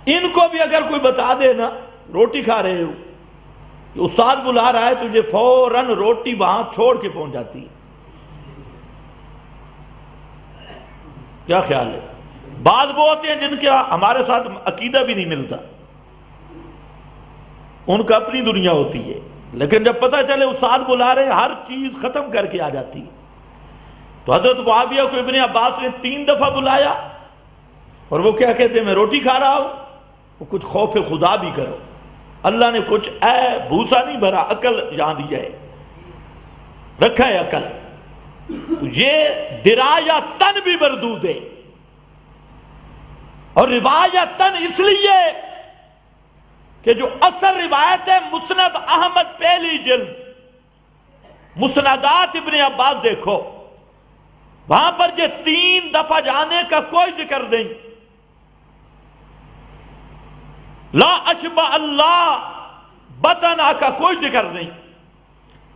ان کو بھی اگر کوئی بتا دے نا روٹی کھا رہے ہو کہ استاد بلا رہا ہے، تجھے فوراً روٹی وہاں چھوڑ کے پہنچ جاتی ہے. کیا خیال ہے؟ بعض وہ ہوتے ہیں جن کا ہمارے ساتھ عقیدہ بھی نہیں ملتا، ان کا اپنی دنیا ہوتی ہے، لیکن جب پتہ چلے استاد بلا رہے ہیں ہر چیز ختم کر کے آ جاتی. تو حضرت معاویہ کو ابن عباس نے 3 دفعہ بلایا، اور وہ کیا کہتے ہیں میں روٹی کھا رہا ہوں. وہ کچھ خوف خدا بھی کرو. اللہ نے کچھ بھوسا نہیں بھرا، عقل جہاں دیا ہے، رکھا ہے عقل. تو یہ درایتن بھی مردود ہے، اور روایتن اس لیے کہ جو اصل روایت ہے مسند احمد پہلی جلد، مسندات ابن عباس دیکھو، وہاں پر یہ 3 دفعہ جانے کا کوئی ذکر نہیں. لا اشبع اللہ بطنا کا کوئی ذکر نہیں.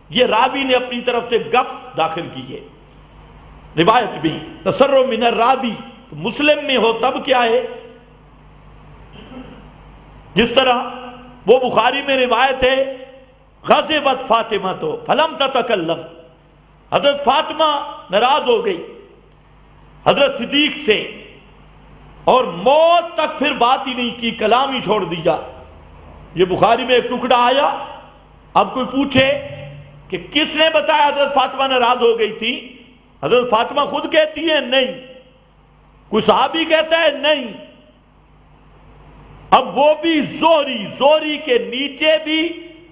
یہ راوی نے اپنی طرف سے گپ داخل کی ہے. روایت بھی تصرف من الراوی مسلم میں ہو تب کیا ہے، جس طرح وہ بخاری میں روایت ہے غضبت فاطمہ تو فلم تتکلم. حضرت فاطمہ ناراض ہو گئی حضرت صدیق سے، اور موت تک پھر بات ہی نہیں کی، کلام ہی چھوڑ دیا. یہ بخاری میں ایک ٹکڑا آیا. اب کوئی پوچھے کہ کس نے بتایا حضرت فاطمہ ناراض ہو گئی تھی؟ حضرت فاطمہ خود کہتی ہے نہیں، کوئی صحابی کہتا ہے نہیں. اب وہ بھی زہری کے نیچے بھی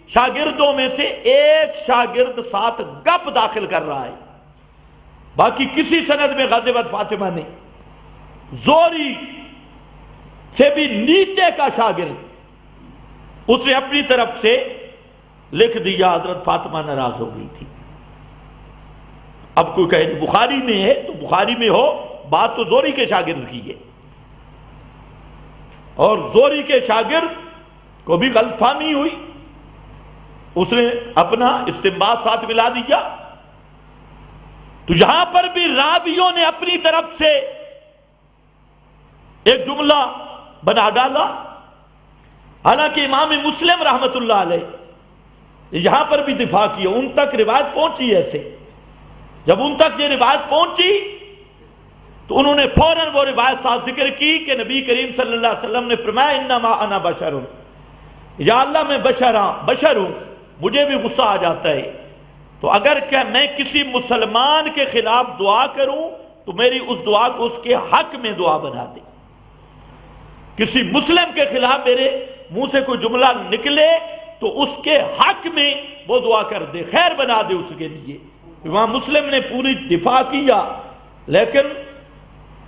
شاگردوں میں سے ایک شاگرد ساتھ گپ داخل کر رہا ہے، باقی کسی سند میں غزوت فاطمہ نہیں. زہری سے بھی نیچے کا شاگرد اس نے اپنی طرف سے لکھ دیا حضرت فاطمہ ناراض ہو گئی تھی. اب کوئی کہے بخاری میں ہے تو بخاری میں ہو، بات تو زہری کے شاگرد کی ہے، اور زہری کے شاگرد کو بھی غلط فہمی ہوئی، اس نے اپنا استنباط ساتھ ملا دیا. تو یہاں پر بھی راویوں نے اپنی طرف سے ایک جملہ بنا ڈالا. حالانکہ امام مسلم رحمت اللہ علیہ یہاں پر بھی دفاع کیا، ان تک روایت پہنچی ایسے. جب ان تک یہ روایت پہنچی تو انہوں نے فوراً وہ روایت ساتھ ذکر کی کہ نبی کریم صلی اللہ علیہ وسلم نے فرمایا انما انا بشر، یا اللہ میں بشر ہوں، مجھے بھی غصہ آ جاتا ہے. تو اگر کہ میں کسی مسلمان کے خلاف دعا کروں تو میری اس دعا کو اس کے حق میں دعا بنا دے. کسی مسلم کے خلاف میرے منہ سے کوئی جملہ نکلے تو اس کے حق میں وہ دعا کر دے، خیر بنا دے اس کے لیے. امام مسلم نے پوری دفاع کیا، لیکن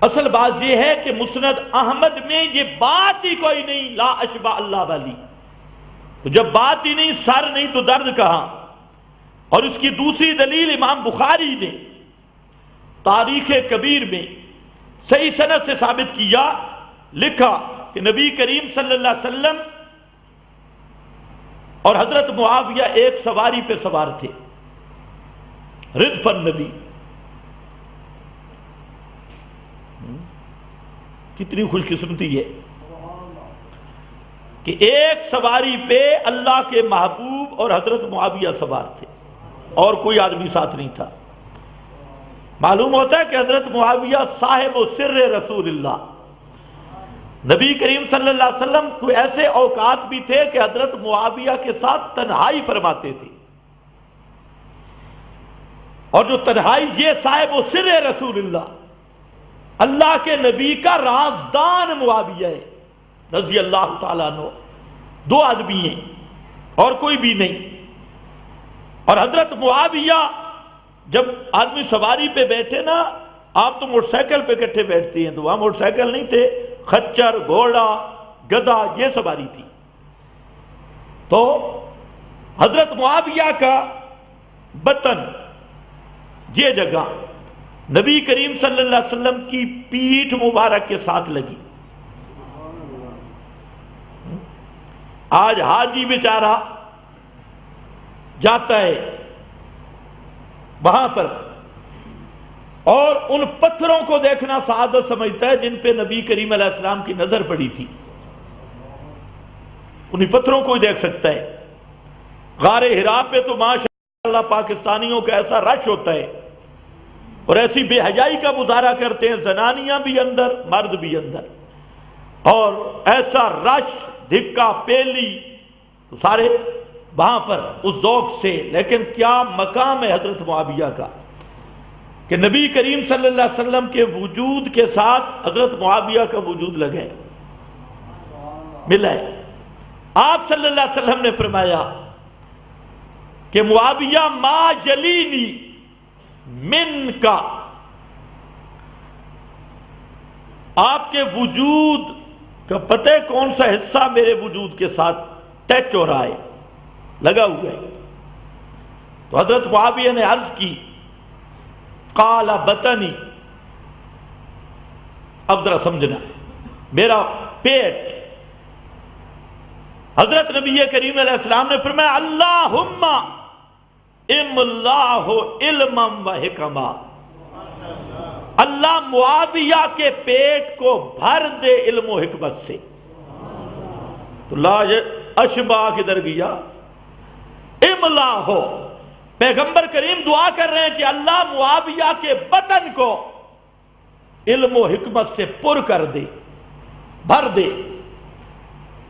اصل بات یہ ہے کہ مسند احمد میں یہ بات ہی کوئی نہیں لا اشبع اللہ والی. تو جب بات ہی نہیں، سر نہیں تو درد کہاں. اور اس کی دوسری دلیل امام بخاری نے تاریخ کبیر میں صحیح سند سے ثابت کیا، لکھا کہ نبی کریم صلی اللہ علیہ وسلم اور حضرت معاویہ ایک سواری پہ سوار تھے، ردف النبی. کتنی خوش قسمتی ہے کہ ایک سواری پہ اللہ کے محبوب اور حضرت معاویہ سوار تھے اور کوئی آدمی ساتھ نہیں تھا. معلوم ہوتا ہے کہ حضرت معاویہ صاحب و سر رسول اللہ، نبی کریم صلی اللہ علیہ وسلم کو ایسے اوقات بھی تھے کہ حضرت معاویہ کے ساتھ تنہائی فرماتے تھے، اور جو تنہائی، یہ صاحب و سر رسول اللہ، اللہ کے نبی کا رازدان معاویہ ہے رضی اللہ تعالیٰ عنہ. دو آدمی ہیں اور کوئی بھی نہیں. اور حضرت معاویہ، جب آدمی سواری پہ بیٹھے نا، آپ تو موٹر سائیکل پہ کٹھے بیٹھتے ہیں، تو وہاں موٹر سائیکل نہیں تھے، خچر، گھوڑا، گدھا، یہ سواری تھی. تو حضرت معاویہ کا بطن، یہ جگہ نبی کریم صلی اللہ علیہ وسلم کی پیٹھ مبارک کے ساتھ لگی. آج حاجی بیچارہ جاتا ہے وہاں پر اور ان پتھروں کو دیکھنا سعادت سمجھتا ہے جن پہ نبی کریم علیہ السلام کی نظر پڑی تھی. انہی پتھروں کو ہی دیکھ سکتا ہے. غار حرا پہ تو ماشاء اللہ پاکستانیوں کا ایسا رش ہوتا ہے اور ایسی بے حیائی کا مظاہرہ کرتے ہیں، زنانیاں بھی اندر، مرد بھی اندر، اور ایسا رش، دھکا، پیلی، تو سارے وہاں پر اس ذوق سے. لیکن کیا مقام ہے حضرت معاویہ کا کہ نبی کریم صلی اللہ علیہ وسلم کے وجود کے ساتھ حضرت معاویہ کا وجود لگے، ملا ہے. آپ صلی اللہ علیہ وسلم نے فرمایا کہ معاویہ ما جلینی من کا، آپ کے وجود کا پتہ ہے کون سا حصہ میرے وجود کے ساتھ ٹچ ہو رہا ہے، لگا ہوا ہے. تو حضرت معاویہ نے عرض کی، قال بطنی، اب ذرا سمجھنا، میرا پیٹ. حضرت نبی کریم علیہ السلام نے فرمایا اللہم املاہ علما و حکما، اللہ معاویہ کے پیٹ کو بھر دے علم و حکمت سے. تو لا اشبہ کدھر گیا؟ املاہ، پیغمبر کریم دعا کر رہے ہیں کہ اللہ معاویہ کے بطن کو علم و حکمت سے پر کر دے، بھر دے.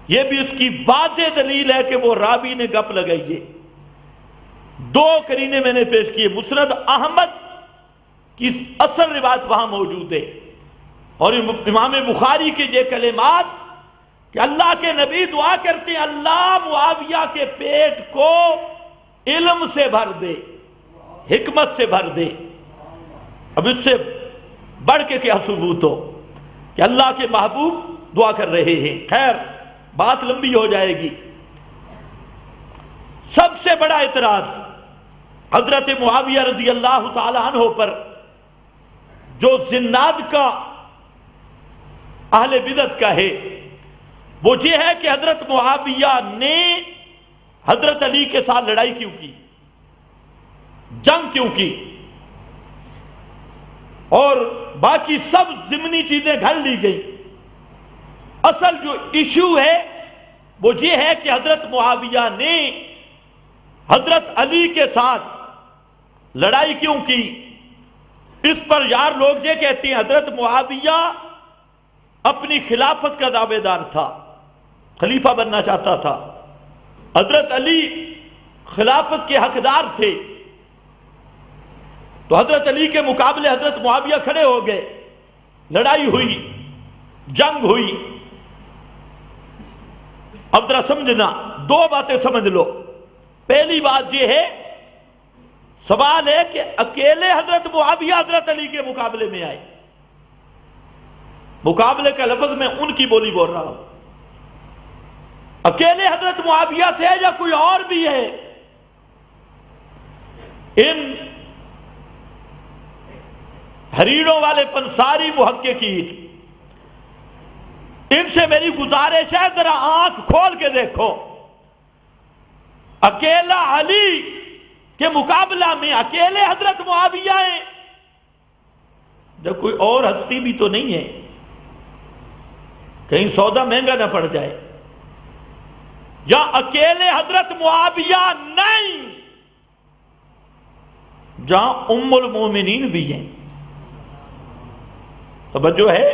یہ بھی اس کی واضح دلیل ہے کہ وہ راوی نے گپ لگائی ہے. دو قرینے میں نے پیش کیے. مسند احمد کی اصل روایت وہاں موجود ہے، اور امام بخاری کے یہ کلمات کہ اللہ کے نبی دعا کرتے ہیں اللہ معاویہ کے پیٹ کو علم سے بھر دے، حکمت سے بھر دے. اب اس سے بڑھ کے کیا ثبوت ہو کہ اللہ کے محبوب دعا کر رہے ہیں. خیر، بات لمبی ہو جائے گی. سب سے بڑا اعتراض حضرت معاویہ رضی اللہ تعالی عنہ پر جو زناد کا، اہل بدعت کا ہے، وہ یہ ہے کہ حضرت معاویہ نے حضرت علی کے ساتھ لڑائی کیوں کی، جنگ کیوں کی، اور باقی سب ضمنی چیزیں گھڑ لی گئی. اصل جو ایشو ہے وہ یہ ہے کہ حضرت معاویہ نے حضرت علی کے ساتھ لڑائی کیوں کی. اس پر یار لوگ یہ کہتے ہیں حضرت معاویہ اپنی خلافت کا دعوے دار تھا، خلیفہ بننا چاہتا تھا. حضرت علی خلافت کے حقدار تھے، تو حضرت علی کے مقابلے حضرت معاویہ کھڑے ہو گئے، لڑائی ہوئی، جنگ ہوئی. اب ذرا سمجھنا، دو باتیں سمجھ لو. پہلی بات یہ ہے، سوال ہے کہ اکیلے حضرت معاویہ حضرت علی کے مقابلے میں آئے. مقابلے کا لفظ میں ان کی بولی بول رہا ہوں. اکیلے حضرت معاویہ تھے یا کوئی اور بھی ہے؟ ان حریروں والے پنساری محققین، ان سے میری گزارش ہے ذرا آنکھ کھول کے دیکھو، اکیلا علی کے مقابلہ میں اکیلے حضرت معاویہ ہیں، جب کوئی اور ہستی بھی تو نہیں ہے، کہیں سودا مہنگا نہ پڑ جائے، یا اکیلے حضرت معاویہ نہیں، جہاں ام المومنین بھی ہیں۔ توجہ ہے؟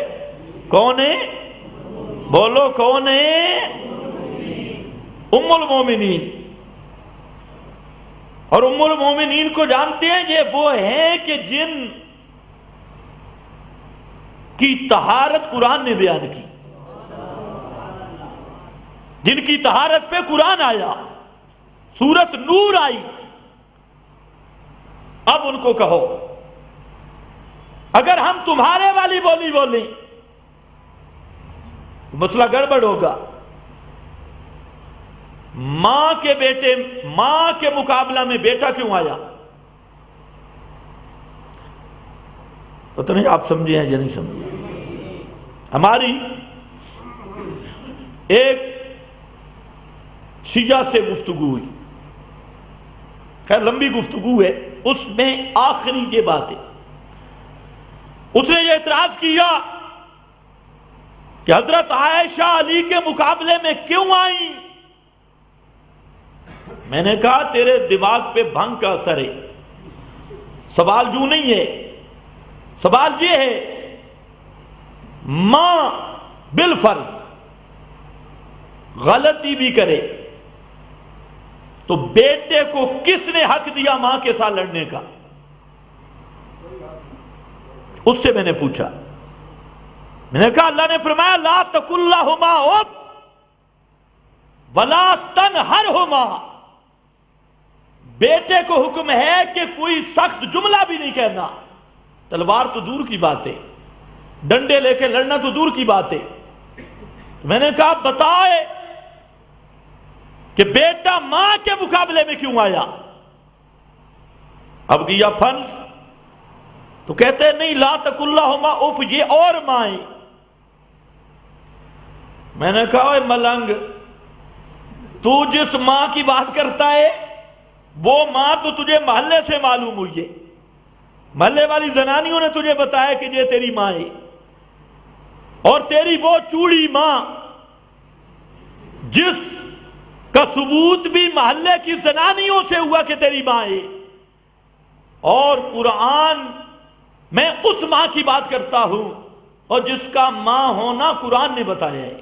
کون ہے؟ بولو کون ہے؟ ام المومنین۔ اور ام المومنین کو جانتے ہیں، یہ وہ ہیں کہ جن کی طہارت قرآن نے بیان کی، جن کی طہارت پہ قرآن آیا، سورت نور آئی۔ اب ان کو کہو اگر ہم تمہارے والی بولی بولیں مسئلہ گڑبڑ ہوگا۔ ماں کے بیٹے، ماں کے مقابلہ میں بیٹا کیوں آیا؟ پتہ نہیں آپ سمجھے ہیں یا نہیں سمجھے۔ ہماری ایک شیعہ سے گفتگو ہوئی، خیر لمبی گفتگو ہے، اس میں آخری یہ بات ہے، اس نے یہ اعتراض کیا کہ حضرت عائشہ علی کے مقابلے میں کیوں آئیں؟ میں نے کہا تیرے دماغ پہ بھنگ کا اثر ہے، سوال یوں نہیں ہے، سوال یہ ہے ماں بالفرض غلطی بھی کرے تو بیٹے کو کس نے حق دیا ماں کے ساتھ لڑنے کا؟ اس سے میں نے پوچھا، میں نے کہا اللہ نے فرمایا لا تقل لہما اف ولا تنہرہما، بیٹے کو حکم ہے کہ کوئی سخت جملہ بھی نہیں کہنا، تلوار تو دور کی بات ہے، ڈنڈے لے کے لڑنا تو دور کی بات ہے۔ تو میں نے کہا بتائے کہ بیٹا ماں کے مقابلے میں کیوں آیا؟ اب گیا پھنس، تو کہتے ہیں نہیں لا تقل لہما اف، یہ اور ماں ہے۔ میں نے کہا اے ملنگ، تو جس ماں کی بات کرتا ہے وہ ماں تو تجھے محلے سے معلوم ہوئی ہے، محلے والی زنانیوں نے تجھے بتایا کہ یہ تیری ماں ہے، اور تیری وہ چوڑی ماں جس کا ثبوت بھی محلے کی زنانیوں سے ہوا کہ تیری ماں ہے، اور قرآن میں اس ماں کی بات کرتا ہوں اور جس کا ماں ہونا قرآن نے بتایا ہے۔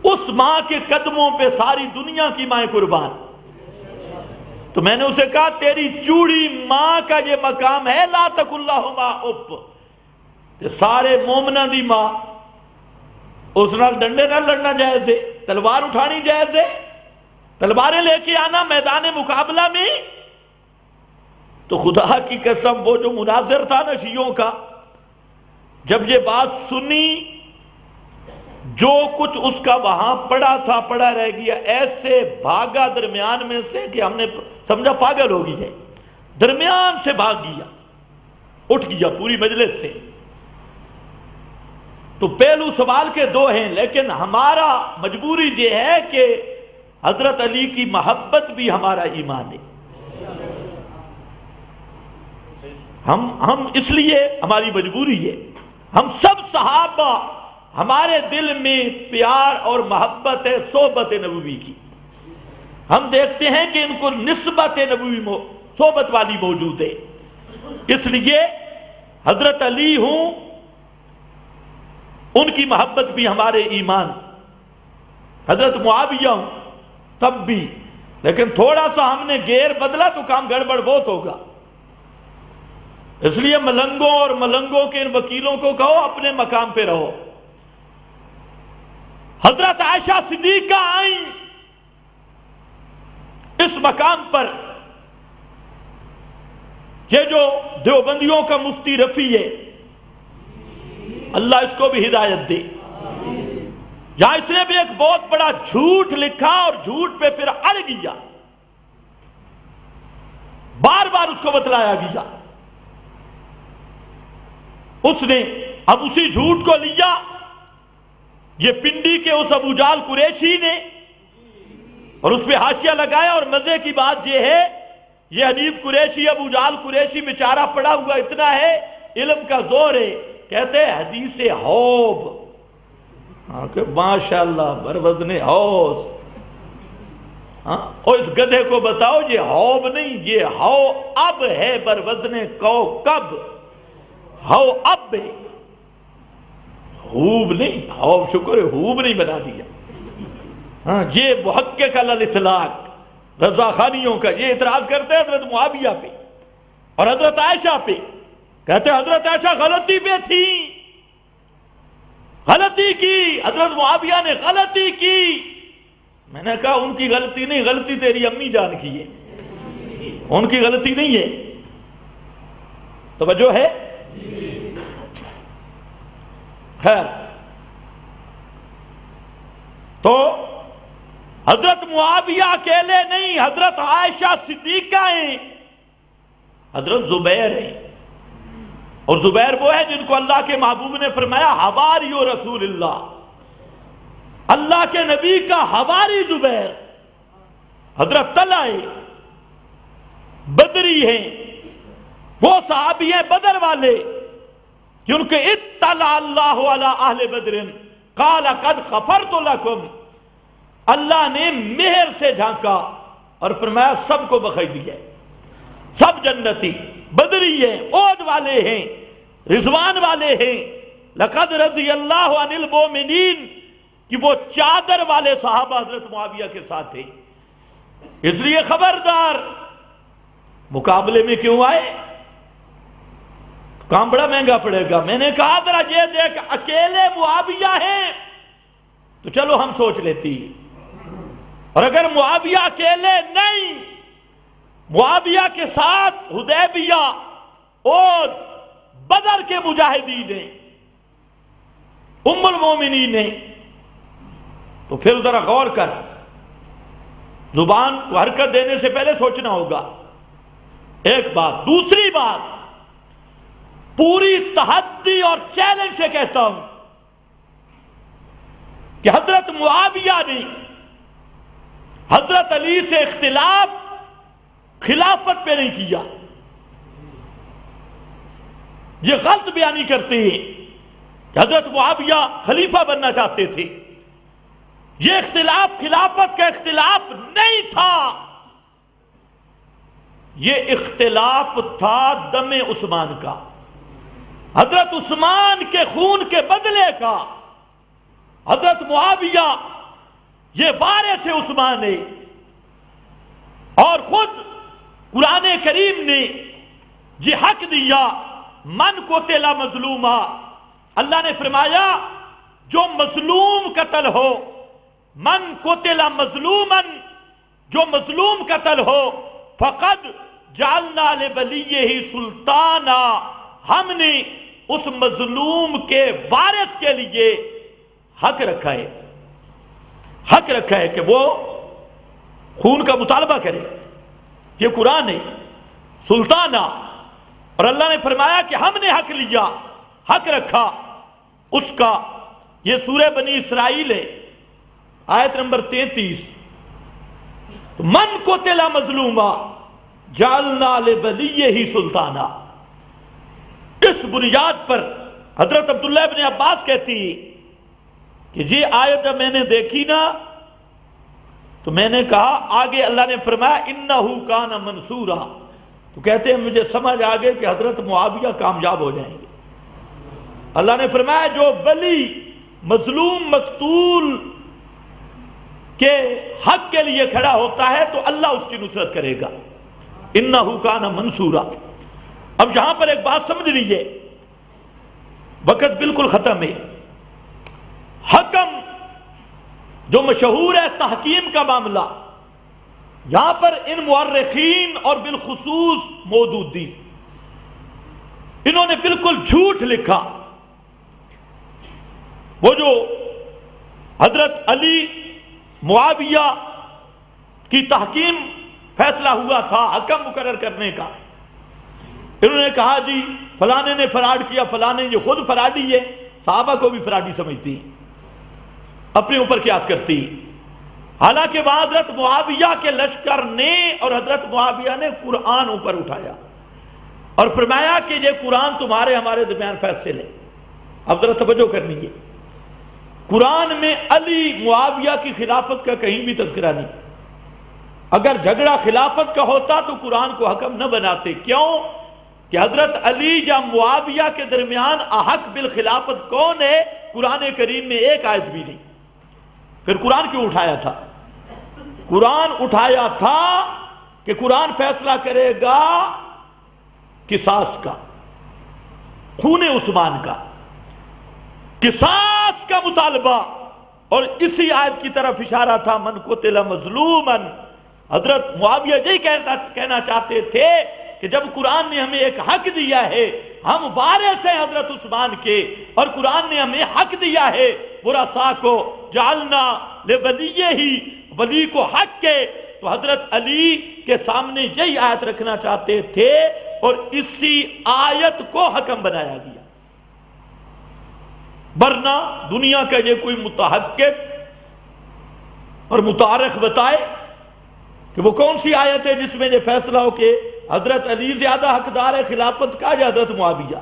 اس ماں کے قدموں پہ ساری دنیا کی مائیں قربان۔ تو میں نے اسے کہا تیری چوڑی ماں کا یہ مقام ہے لا تقل لہما اف، کہ سارے مومنہ دی ماں، اس نال ڈنڈے نال لڑنا جائز ہے، تلوار اٹھانی جائز ہے، تلواریں لے کے آنا میدان مقابلہ میں۔ تو خدا کی قسم وہ جو مناظر تھا نا شیعوں کا، جب یہ بات سنی، جو کچھ اس کا وہاں پڑا تھا پڑا رہ گیا، ایسے بھاگا درمیان میں سے کہ ہم نے سمجھا پاگل ہو گئی ہے، درمیان سے بھاگ گیا، اٹھ گیا پوری مجلس سے۔ تو پہلو سوال کے دو ہیں، لیکن ہمارا مجبوری یہ ہے کہ حضرت علی کی محبت بھی ہمارا ایمان ہے۔ ہم اس لیے ہماری مجبوری ہے، ہم سب صحابہ ہمارے دل میں پیار اور محبت ہے صحبت نبوی کی، ہم دیکھتے ہیں کہ ان کو نسبت نبوی صحبت والی موجود ہے، اس لیے حضرت علی ہوں، ان کی محبت بھی ہمارے ایمان، حضرت معاویہ ہوں تب بھی، لیکن تھوڑا سا ہم نے گیئر بدلا تو کام گڑبڑ بہت ہوگا۔ اس لیے ملنگوں اور ملنگوں کے ان وکیلوں کو کہو اپنے مقام پہ رہو۔ حضرت عائشہ صدیقہ آئیں اس مقام پر، یہ جو دیوبندیوں کا مفتی رفیع ہے، اللہ اس کو بھی ہدایت دے، یہاں اس نے بھی ایک بہت بڑا جھوٹ لکھا اور جھوٹ پہ پھر اڑ گیا۔ بار بار اس کو بتلایا گیا. اس نے اب اسی جھوٹ کو لیا، یہ پنڈی کے اس ابو جال قریشی نے، اور اس پہ حاشیہ لگایا. اور مزے کی بات یہ ہے، یہ حنیف قریشی، ابو جال قریشی بیچارہ پڑا ہوا اتنا ہے، علم کا زور ہے، کہتے ہیں حدیث حوب. ماشاءاللہ بروزن حوض. اور اس گدھے کو بتاؤ یہ حوب نہیں، یہ ہو اب ہے، بروزن کوکب. ہو اب ہے، ہوب نہیں. ہوب شکر ہے ہوب نہیں بنا دیا. یہ محقق علی الاطلاق رضا خانیوں کا یہ اعتراض کرتے ہیں حضرت معاویہ پہ اور حضرت عائشہ پہ. کہتے ہیں حضرت عائشہ غلطی پہ تھی، غلطی کی، حضرت معاویہ نے غلطی کی. میں نے کہا ان کی غلطی نہیں، غلطی تیری امی جان کی ہے، ان کی غلطی نہیں ہے. توجہ ہے؟ خیر، تو حضرت معاویہ اکیلے نہیں، حضرت عائشہ صدیقہ ہیں، حضرت زبیر ہیں. اور زبیر وہ ہے جن کو اللہ کے محبوب نے فرمایا حواری رسول اللہ، اللہ کے نبی کا حواری زبیر. حضرت طلحہ بدری ہیں، وہ صحابی ہیں بدر والے جن کے اطلع اللہ علی اہل بدر قال قد غفرت لکم، اللہ نے مہر سے جھانکا اور فرمایا سب کو بخش دیا، سب جنتی. بدری ہیں، عہد والے ہیں، رضوان والے ہیں. لقد رضی اللہ عن المؤمنین، کہ وہ چادر والے صحابہ حضرت معاویہ کے ساتھ تھے. اس لیے خبردار، مقابلے میں کیوں آئے؟ کام بڑا مہنگا پڑے گا. میں نے کہا ذرا یہ دیکھ اکیلے معاویہ ہیں تو چلو ہم سوچ لیتی، اور اگر معاویہ اکیلے نہیں، معاویہ کے ساتھ حدیبیہ اور بدر کے مجاہدین نے، ام المومنین نے، تو پھر ذرا غور کر. زبان کو حرکت دینے سے پہلے سوچنا ہوگا. ایک بات. دوسری بات، پوری تحدی اور چیلنج سے کہتا ہوں کہ حضرت معاویہ نے حضرت علی سے اختلاف خلافت پہ نہیں کیا. یہ غلط بیانی کرتے ہیں کہ حضرت معاویہ خلیفہ بننا چاہتے تھے. یہ اختلاف خلافت کا اختلاف نہیں تھا، یہ اختلاف تھا دم عثمان کا، حضرت عثمان کے خون کے بدلے کا. حضرت معاویہ یہ وارث عثمان ہے، اور خود قرآن کریم نے یہ حق دیا من قتل مظلوما. اللہ نے فرمایا جو مظلوم قتل ہو، من قتل مظلوما، جو مظلوم قتل ہو، فقد جعلنا لولیہ سلطانا، ہم نے اس مظلوم کے وارث کے لیے حق رکھا ہے، حق رکھا ہے کہ وہ خون کا مطالبہ کرے. یہ قرآن ہے، سلطانہ. اور اللہ نے فرمایا کہ ہم نے حق لیا، حق رکھا اس کا. یہ سورہ بنی اسرائیل ہے، آیت نمبر 33. من قتل مظلوما جعلنا لولیہ سلطانا. اس بنیاد پر حضرت عبداللہ ابن عباس کہتی کہ یہ آیت جب میں نے دیکھی نا تو میں نے کہا آگے اللہ نے فرمایا انہو کان منصورا، تو کہتے ہیں مجھے سمجھ آگے کہ حضرت معاویہ کامیاب ہو جائیں گے. اللہ نے فرمایا جو ولی مظلوم مقتول کے حق کے لیے کھڑا ہوتا ہے تو اللہ اس کی نصرت کرے گا. انہو کان منصورا. اب یہاں پر ایک بات سمجھ لیجیے، وقت بالکل ختم ہے. حکم جو مشہور ہے تحکیم کا معاملہ، یہاں پر ان مورخین اور بالخصوص مودودی انہوں نے بالکل جھوٹ لکھا. وہ جو حضرت علی معاویہ کی تحکیم فیصلہ ہوا تھا حکم مقرر کرنے کا، انہوں نے کہا جی فلانے نے فراڈ کیا، فلانے جو خود فراڈی ہے، صحابہ کو بھی فراڈی سمجھتی، اپنے اوپر قیاس کرتی۔ حالانکہ وہاں حضرت معاویہ کے لشکر نے اور حضرت معاویہ نے قرآن اوپر اٹھایا اور فرمایا کہ یہ قرآن تمہارے ہمارے درمیان فیصلے۔ اب ذرا توجہ کرنی ہے، قرآن میں علی معاویہ کی خلافت کا کہیں بھی تذکرہ نہیں۔ اگر جھگڑا خلافت کا ہوتا تو قرآن کو حکم نہ بناتے، کیوں کہ حضرت علی یا معاویہ کے درمیان احق بالخلافت کون ہے؟ قرآن کریم میں ایک آیت بھی نہیں۔ پھر قرآن کیوں اٹھایا تھا؟ قرآن اٹھایا تھا کہ قرآن فیصلہ کرے گا قصاص کا، خون عثمان کا، قصاص کا مطالبہ، اور اسی آیت کی طرف اشارہ تھا من قتل مظلوما۔ حضرت معاویہ یہی کہنا چاہتے تھے کہ جب قرآن نے ہمیں ایک حق دیا ہے، ہم وارث ہیں حضرت عثمان کے، اور قرآن نے ہمیں حق دیا ہے ورثاء کو جعلنا لولیہ، ولی کو حق کے، تو حضرت علی کے سامنے یہی آیت رکھنا چاہتے تھے اور اسی آیت کو حکم بنایا گیا۔ ورنہ دنیا کا یہ کوئی متحقق اور متعارف بتائے کہ وہ کون سی آیت ہے جس میں یہ فیصلہ ہو کہ حضرت علی زیادہ حقدار ہے خلافت کا یا حضرت معاویہ؟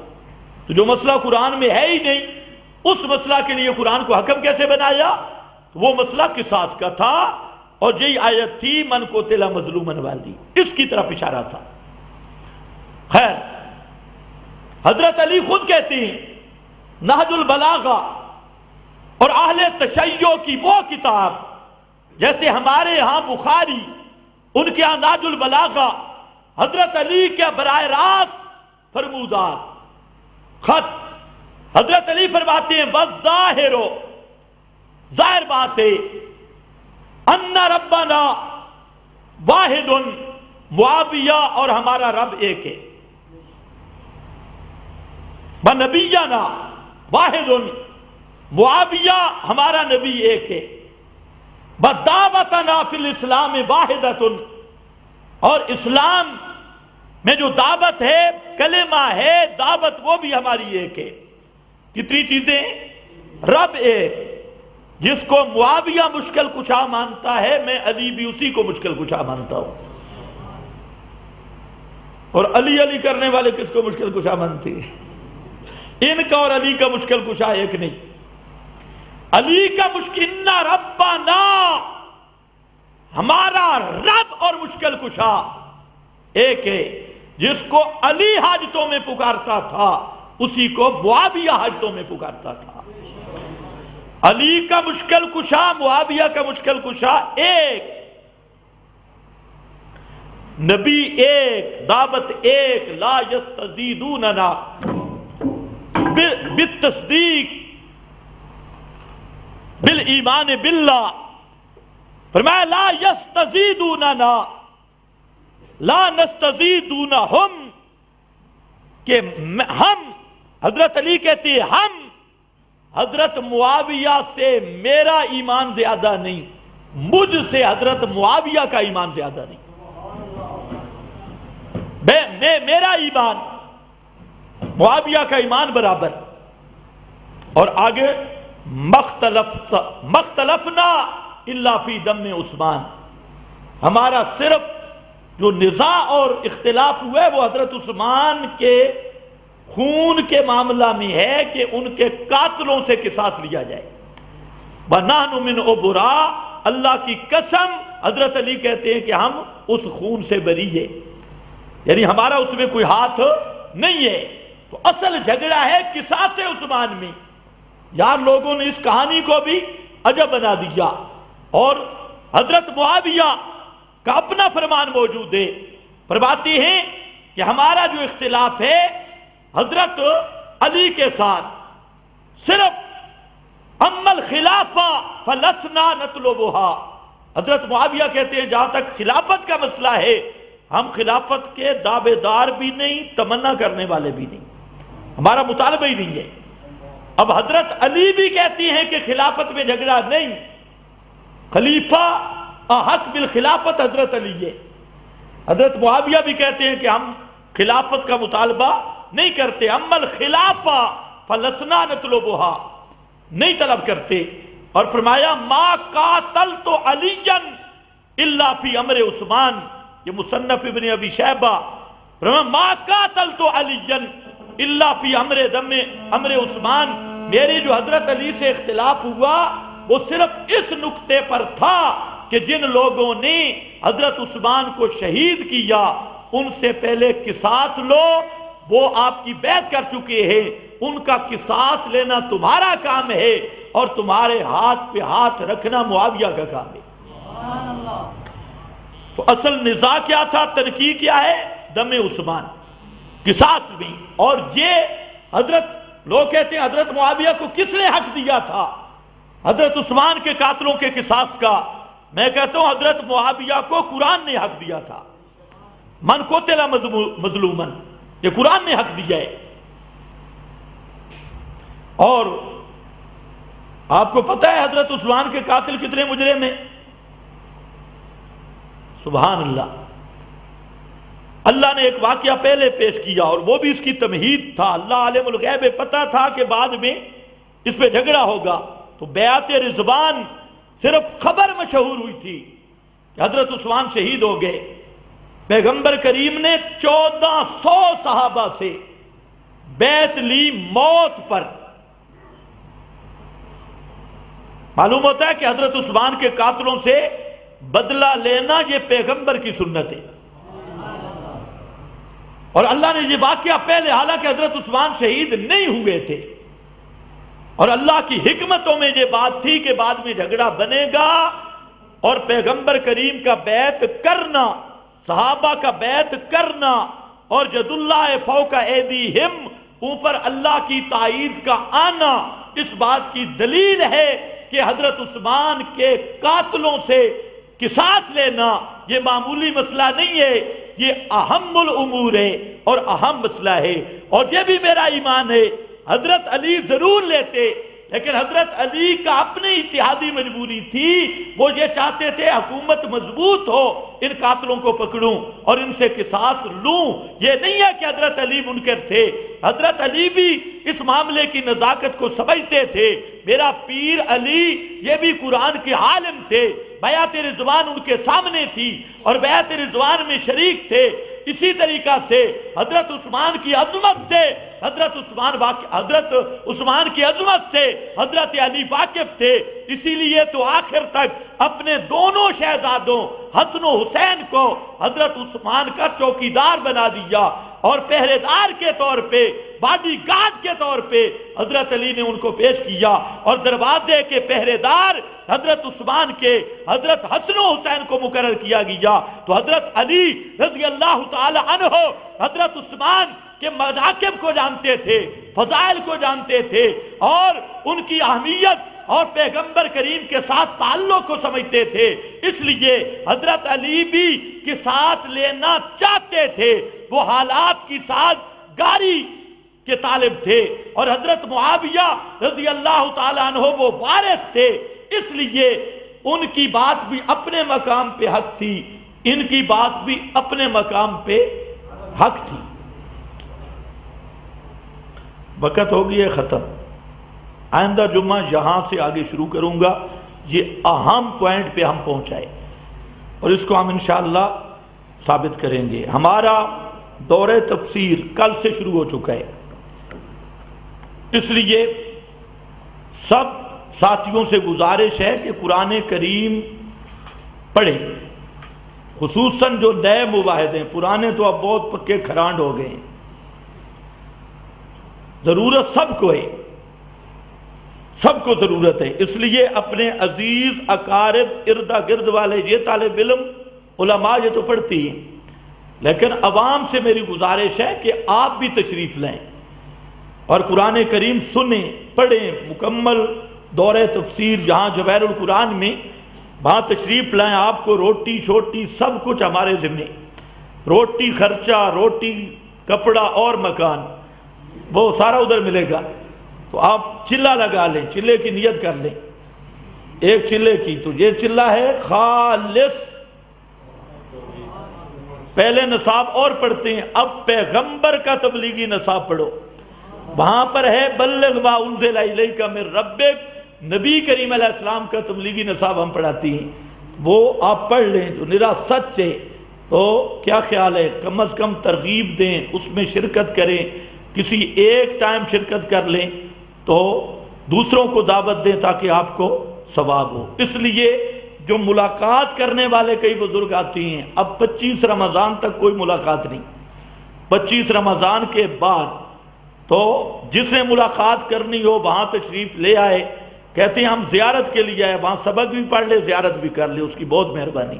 تو جو مسئلہ قرآن میں ہے ہی نہیں، اس مسئلہ کے لیے قرآن کو حکم کیسے بنایا؟ وہ مسئلہ قصاص کا تھا، اور یہی آیت تھی من قتل مظلوما والی، اس کی طرف اشارہ تھا۔ خیر، حضرت علی خود کہتے ہیں نہج البلاغہ اور اہل تشیع کی وہ کتاب، جیسے ہمارے ہاں بخاری، ان کے ہاں نہج البلاغہ، حضرت علی کے براہ راست فرمودات خط، حضرت علی فرماتے ہیں والظاہر، ظاہر بات ہے ان ربنا واحد، معاویہ اور ہمارا رب ایک ہے، ونبینا واحد، معاویہ ہمارا نبی ایک ہے، ودعوتنا فی الاسلام واحدۃ، اور اسلام میں جو دعوت ہے، کلمہ ہے، دعوت وہ بھی ہماری ایک ہے۔ کتنی چیزیں؟ رب ایک، جس کو معاویہ مشکل کشا مانتا ہے، میں علی بھی اسی کو مشکل کشا مانتا ہوں۔ اور علی علی کرنے والے کس کو مشکل کشا مانتے ہیں؟ ان کا اور علی کا مشکل کشا ایک نہیں۔ علی کا مشکل ان ربنا، ہمارا رب اور مشکل کشا ایک ہے، جس کو علی حاجتوں میں پکارتا تھا اسی کو معاویہ حاجتوں میں پکارتا تھا۔ علی کا مشکل کشا، معاویہ کا مشکل کشا ایک، نبی ایک، دعوت ایک، لا یستزیدوننا بالتصدیق بالایمان باللہ، فرمایا لا یستزیدوننا لا نستزیدونہم، کہ ہم، حضرت علی کہتے ہیں ہم حضرت معاویہ سے میرا ایمان زیادہ نہیں، مجھ سے حضرت معاویہ کا ایمان زیادہ نہیں، میرا ایمان معاویہ کا ایمان برابر۔ اور آگے مختلفنا الا فی دم عثمان، ہمارا صرف جو نزاع اور اختلاف ہوئے وہ حضرت عثمان کے خون کے معاملہ میں ہے کہ ان کے قاتلوں سے قصاص لیا جائے۔ وَنَحْنُ مِنْهُ بُرَاءٌ، اللہ کی قسم حضرت علی کہتے ہیں کہ ہم اس خون سے بری ہے، یعنی ہمارا اس میں کوئی ہاتھ نہیں ہے۔ تو اصل جھگڑا ہے قصاص عثمان میں۔ یار لوگوں نے اس کہانی کو بھی عجب بنا دیا، اور حضرت معاویہ کا اپنا فرمان موجود ہے، فرماتے ہیں کہ ہمارا جو اختلاف ہے حضرت علی کے ساتھ صرف اما الخلافہ فلسنا نطلبها، حضرت معاویہ کہتے ہیں جہاں تک خلافت کا مسئلہ ہے ہم خلافت کے دعوے دار بھی نہیں، تمنا کرنے والے بھی نہیں، ہمارا مطالبہ ہی نہیں ہے۔ اب حضرت علی بھی کہتی ہیں کہ خلافت میں جھگڑا نہیں، خلیفہ احق بالخلافت حضرت علی ہے، حضرت معاویہ بھی کہتے ہیں کہ ہم خلافت کا مطالبہ نہیں کرتے، اما الخلافہ فلسنا نطلبھا، نہیں طلب کرتے. اور فرمایا ما قاتلت علیا الا فی امر عثمان، یہ مصنف ابن ابی شیبہ، فرمایا ما قاتلت علیا الا فی امر عثمان، میری جو حضرت علی سے اختلاف ہوا وہ صرف اس نکتے پر تھا کہ جن لوگوں نے حضرت عثمان کو شہید کیا ان سے پہلے قصاص لو، وہ آپ کی بیعت کر چکے ہیں، ان کا قصاص لینا تمہارا کام ہے اور تمہارے ہاتھ پہ ہاتھ رکھنا معاویہ کا کام ہے. تو اصل نزاع کیا تھا، تنقیح کیا ہے، دم عثمان، قصاص میں. اور یہ حضرت، لوگ کہتے ہیں حضرت معاویہ کو کس نے حق دیا تھا حضرت عثمان کے قاتلوں کے قصاص کا؟ میں کہتا ہوں حضرت معاویہ کو قرآن نے حق دیا تھا. من قتل مظلوما، یہ قرآن نے حق دیا ہے. اور آپ کو پتہ ہے حضرت عثمان کے قاتل کتنے مجرم ہیں؟ سبحان اللہ. اللہ نے ایک واقعہ پہلے پیش کیا اور وہ بھی اس کی تمہید تھا. اللہ عالم الغیب پتہ تھا کہ بعد میں اس پہ جھگڑا ہوگا، تو بیعت رضوان صرف خبر مشہور ہوئی تھی کہ حضرت عثمان شہید ہو گئے. پیغمبر کریم نے 1400 صحابہ سے بیعت لی موت پر. معلوم ہوتا ہے کہ حضرت عثمان کے قاتلوں سے بدلہ لینا یہ پیغمبر کی سنت ہے. اور اللہ نے یہ واقعہ پہلے، حالانکہ حضرت عثمان شہید نہیں ہوئے تھے، اور اللہ کی حکمتوں میں یہ بات تھی کہ بعد میں جھگڑا بنے گا اور پیغمبر کریم کا بیعت کرنا، صحابہ کا بیعت کرنا، اور جد اللہ فوق ایدیہم، اوپر اللہ کی تائید کا آنا، اس بات کی دلیل ہے کہ حضرت عثمان کے قاتلوں سے قصاص لینا یہ معمولی مسئلہ نہیں ہے، یہ اہم الامور ہے اور اہم مسئلہ ہے. اور یہ بھی میرا ایمان ہے حضرت علی ضرور لیتے، لیکن حضرت علی کا اپنی اتحادی مجبوری تھی. وہ یہ چاہتے تھے حکومت مضبوط ہو، ان قاتلوں کو پکڑوں اور ان سے قصاص لوں. یہ نہیں ہے کہ حضرت علی منکر تھے، حضرت علی بھی اس معاملے کی نزاکت کو سمجھتے تھے. میرا پیر علی یہ بھی قرآن کے عالم تھے، بیعت رضوان ان کے سامنے تھی اور بیعت رضوان میں شریک تھے. اسی طریقہ سے حضرت عثمان کی عظمت سے حضرت عثمان کی عظمت سے حضرت علی واقف تھے. اسی لیے تو آخر تک اپنے دونوں شہزادوں حسن و حسین کو حضرت عثمان کا چوکیدار بنا دیا اور پہرے دار کے طور پہ، باڈی گارڈ کے طور پہ حضرت علی نے ان کو پیش کیا. اور دروازے کے پہرے دار حضرت عثمان کے حضرت حسن و حسین کو مقرر کیا گیا. تو حضرت علی رضی اللہ تعالی عنہ حضرت عثمان کے مناقب کو جانتے تھے، فضائل کو جانتے تھے اور ان کی اہمیت اور پیغمبر کریم کے ساتھ تعلق کو سمجھتے تھے. اس لیے حضرت علی بھی قصاص لینا چاہتے تھے، وہ حالات کی سازگاری کے طالب تھے. اور حضرت معاویہ رضی اللہ تعالیٰ عنہ وہ وارث تھے، اس لیے ان کی بات بھی اپنے مقام پہ حق تھی، ان کی بات بھی اپنے مقام پہ حق تھی. وقت ہو گئی ہے ختم. آئندہ جمعہ یہاں سے آگے شروع کروں گا. یہ اہم پوائنٹ پہ ہم پہنچائے اور اس کو ہم انشاءاللہ ثابت کریں گے. ہمارا دورہ تفسیر کل سے شروع ہو چکا ہے، اس لیے سب ساتھیوں سے گزارش ہے کہ قرآن کریم پڑھیں، خصوصاً جو نئے مباحث ہیں. پرانے تو اب بہت پکے کھرانڈ ہو گئے ہیں. ضرورت سب کو ہے، سب کو ضرورت ہے. اس لیے اپنے عزیز اقارب اردا گرد والے یہ طالب علم علماء یہ تو پڑھتی ہیں، لیکن عوام سے میری گزارش ہے کہ آپ بھی تشریف لائیں اور قرآن کریم سنیں، پڑھیں. مکمل دورہ تفسیر جہاں جواہر القرآن میں، وہاں تشریف لائیں. آپ کو روٹی شوٹی سب کچھ ہمارے ذمہ، روٹی خرچہ، روٹی کپڑا اور مکان وہ سارا ادھر ملے گا. تو آپ چلہ لگا لیں، چلے کی نیت کر لیں، ایک چلے کی. تو یہ چلہ ہے خالص پہلے نصاب اور پڑھتے ہیں، اب پیغمبر کا تبلیغی نصاب پڑھو، وہاں پر ہے بلغ ما انزل الیک من ربک، نبی کریم علیہ السلام کا تبلیغی نصاب ہم پڑھاتی ہیں، وہ آپ پڑھ لیں جو نرا سچ ہے۔ تو کیا خیال ہے کم از کم ترغیب دیں، اس میں شرکت کریں، کسی ایک ٹائم شرکت کر لیں تو دوسروں کو دعوت دیں تاکہ آپ کو ثواب ہو۔ اس لیے جو ملاقات کرنے والے کئی بزرگ آتی ہیں، اب 25 رمضان تک کوئی ملاقات نہیں، 25 رمضان کے بعد تو جس نے ملاقات کرنی ہو وہاں تشریف لے آئے، کہتے ہیں ہم زیارت کے لیے آئے، وہاں سبق بھی پڑھ لے، زیارت بھی کر لے، اس کی بہت مہربانی۔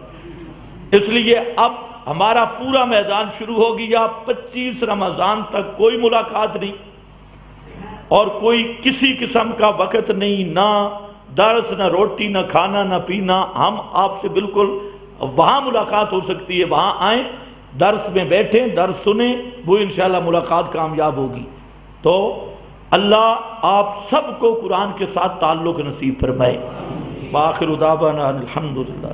اس لیے اب ہمارا پورا میدان شروع ہو گیا، 25 رمضان تک کوئی ملاقات نہیں اور کوئی کسی قسم کا وقت نہیں، نہ درس، نہ روٹی، نہ کھانا، نہ پینا۔ ہم آپ سے بالکل وہاں ملاقات ہو سکتی ہے، وہاں آئیں، درس میں بیٹھیں، درس سنیں، وہ انشاءاللہ ملاقات کامیاب ہوگی۔ تو اللہ آپ سب کو قرآن کے ساتھ تعلق نصیب فرمائے۔ وآخر دعوانا الحمدللہ۔